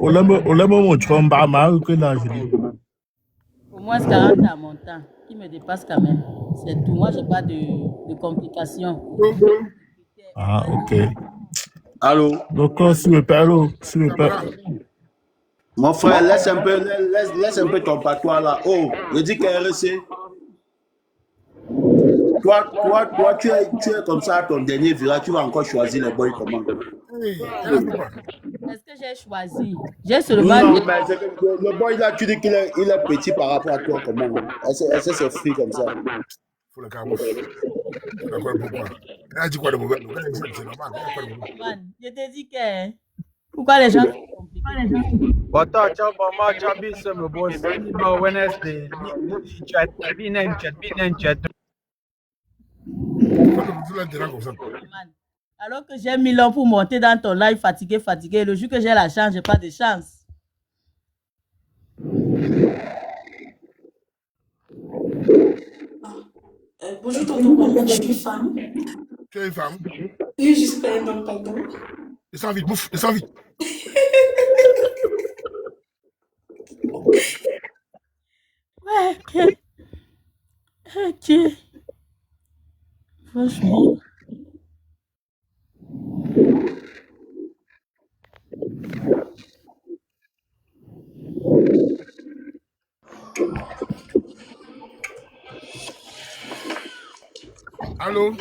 Olemo mon chomba ma que là je dis. Au moins 40 à mon temps, qui me dépasse quand même. C'est tout. Moi, j'ai pas de complications. Ah, ok. Allô? Donc, s'il me plaît. Mon frère, laisse un peu ton patois là. Oh, je dis qu'RC. Toi, tu es comme ça à ton dernier virage, tu vas encore choisir les boys comment? Est-ce que j'ai choisi? J'ai seulement. Non, mais le boy là, tu dis qu'il est petit par rapport à toi comment? Est-ce que c'est free comme ça? Faut le camoufler. D'accord, pourquoi? Elle a dit quoi de mauvais? C'est normal. Je te dis que. Pourquoi les gens sont compliqués? Wata chamba ma chambi some boss ma Wednesday chat binen chat. Alors que j'ai 1000 ans pour monter dans ton live fatigué. Le jour que j'ai la chance, j'ai pas de chance. Bonjour tonton, je suis femme. Tu es une femme? J'ai juste pas un homme, pardon. Descends vite, bouffe, descends vite. Ouais, ok. Franchement. Allô?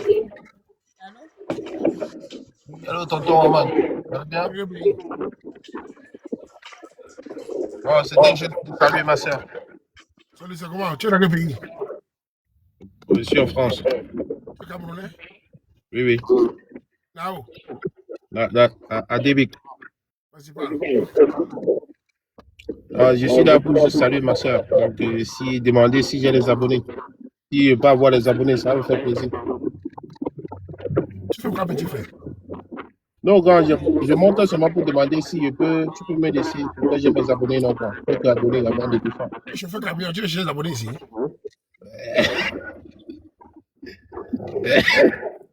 Allô, tonton Roman. Ça va bien? Oh, c'était juste pour saluer ma soeur. Salut, c'est comment? Tu es dans quel pays? Je suis en France. Tu es Camerounais? Oui. Là-haut? À Débic. Vas-y, parle. Je suis là pour juste saluer ma soeur. Donc, demander si j'ai les abonnés. Si je peux avoir les abonnés, ça va me faire plaisir. Tu fais quoi, petit frère? Non, grand, je monte seulement pour demander si tu peux me laisser pour que j'ai mes abonnés. Non, grand. Je peux abonner la bande de défense. Je fais camion, tu veux chercher les abonnés ici?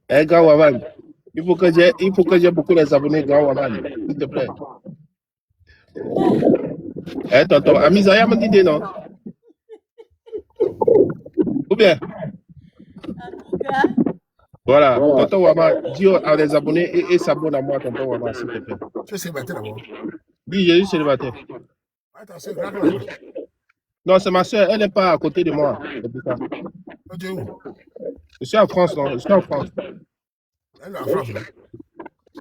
Grand Waman, il faut que j'ai beaucoup les abonnés, grand Waman, s'il te plaît. Tonton, Amizaya m'a dit non? Ou bien? Voilà, tonton Waman, dis à les abonnés et s'abonne à moi, tonton Waman, s'il te plaît. Tu es célibataire d'abord? Oui, je suis célibataire. Attends, c'est grave là. Non, c'est ma soeur, elle n'est pas à côté de moi. C'est pour ça. Tu es où? Je suis en France, non? Je suis en France. Elle est en France, là.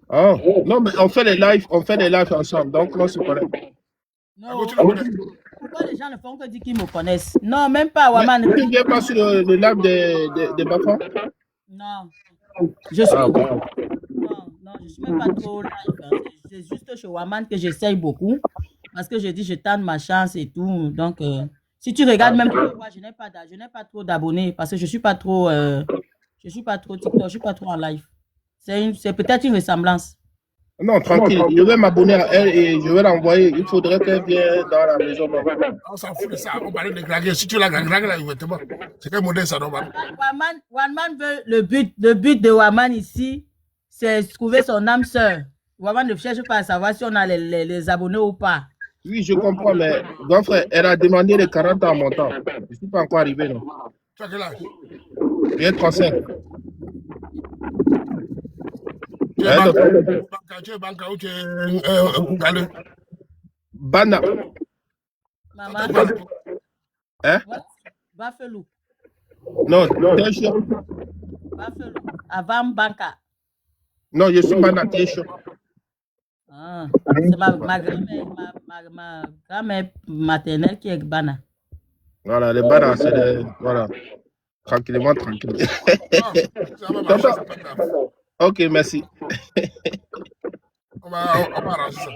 Ah, non, mais on fait des lives ensemble, donc on se connaît. Non. Pourquoi les gens ne font que dire qu'ils me connaissent? Non, même pas, Waman. Mais tu ne viens pas sur le live des Bafan? Non. Je suis... Ah, bon. Non, je ne suis même pas trop live. Hein. C'est juste chez Waman que j'essaye beaucoup. Parce que je dis, je tente ma chance et tout. Donc, si tu regardes même, tu vas voir, je n'ai pas trop d'abonnés. Parce que je ne suis pas trop TikTok, je ne suis pas trop en live. C'est peut-être une ressemblance. Non, tranquille. Je vais m'abonner à elle et je vais l'envoyer. Il faudrait qu'elle vienne dans la maison. On s'en fout de ça. On parle de graguer. Si tu la gragues, là, exactement. C'est quel modèle ça, non? Waman veut le but de Waman ici, c'est trouver son âme sœur. Waman ne cherche pas à savoir si on a les abonnés ou pas. Oui, je comprends, mais grand frère, elle a demandé les 40 ans à mon temps. Je ne suis pas encore arrivé, non. Tu as quel âge? J'ai 35. Tu es banca ou tu es galeux? Bana. Maman. Hein? Bafelou. Non, t'es chaud. Bafelou. Avant Banca. Non, je suis Bana, t'es chaud. Ah, c'est ma grand-mère maternelle qui est Bana. Voilà, les Bana, c'est les... Voilà. Tranquillement. Ok, merci. On va arranger ça.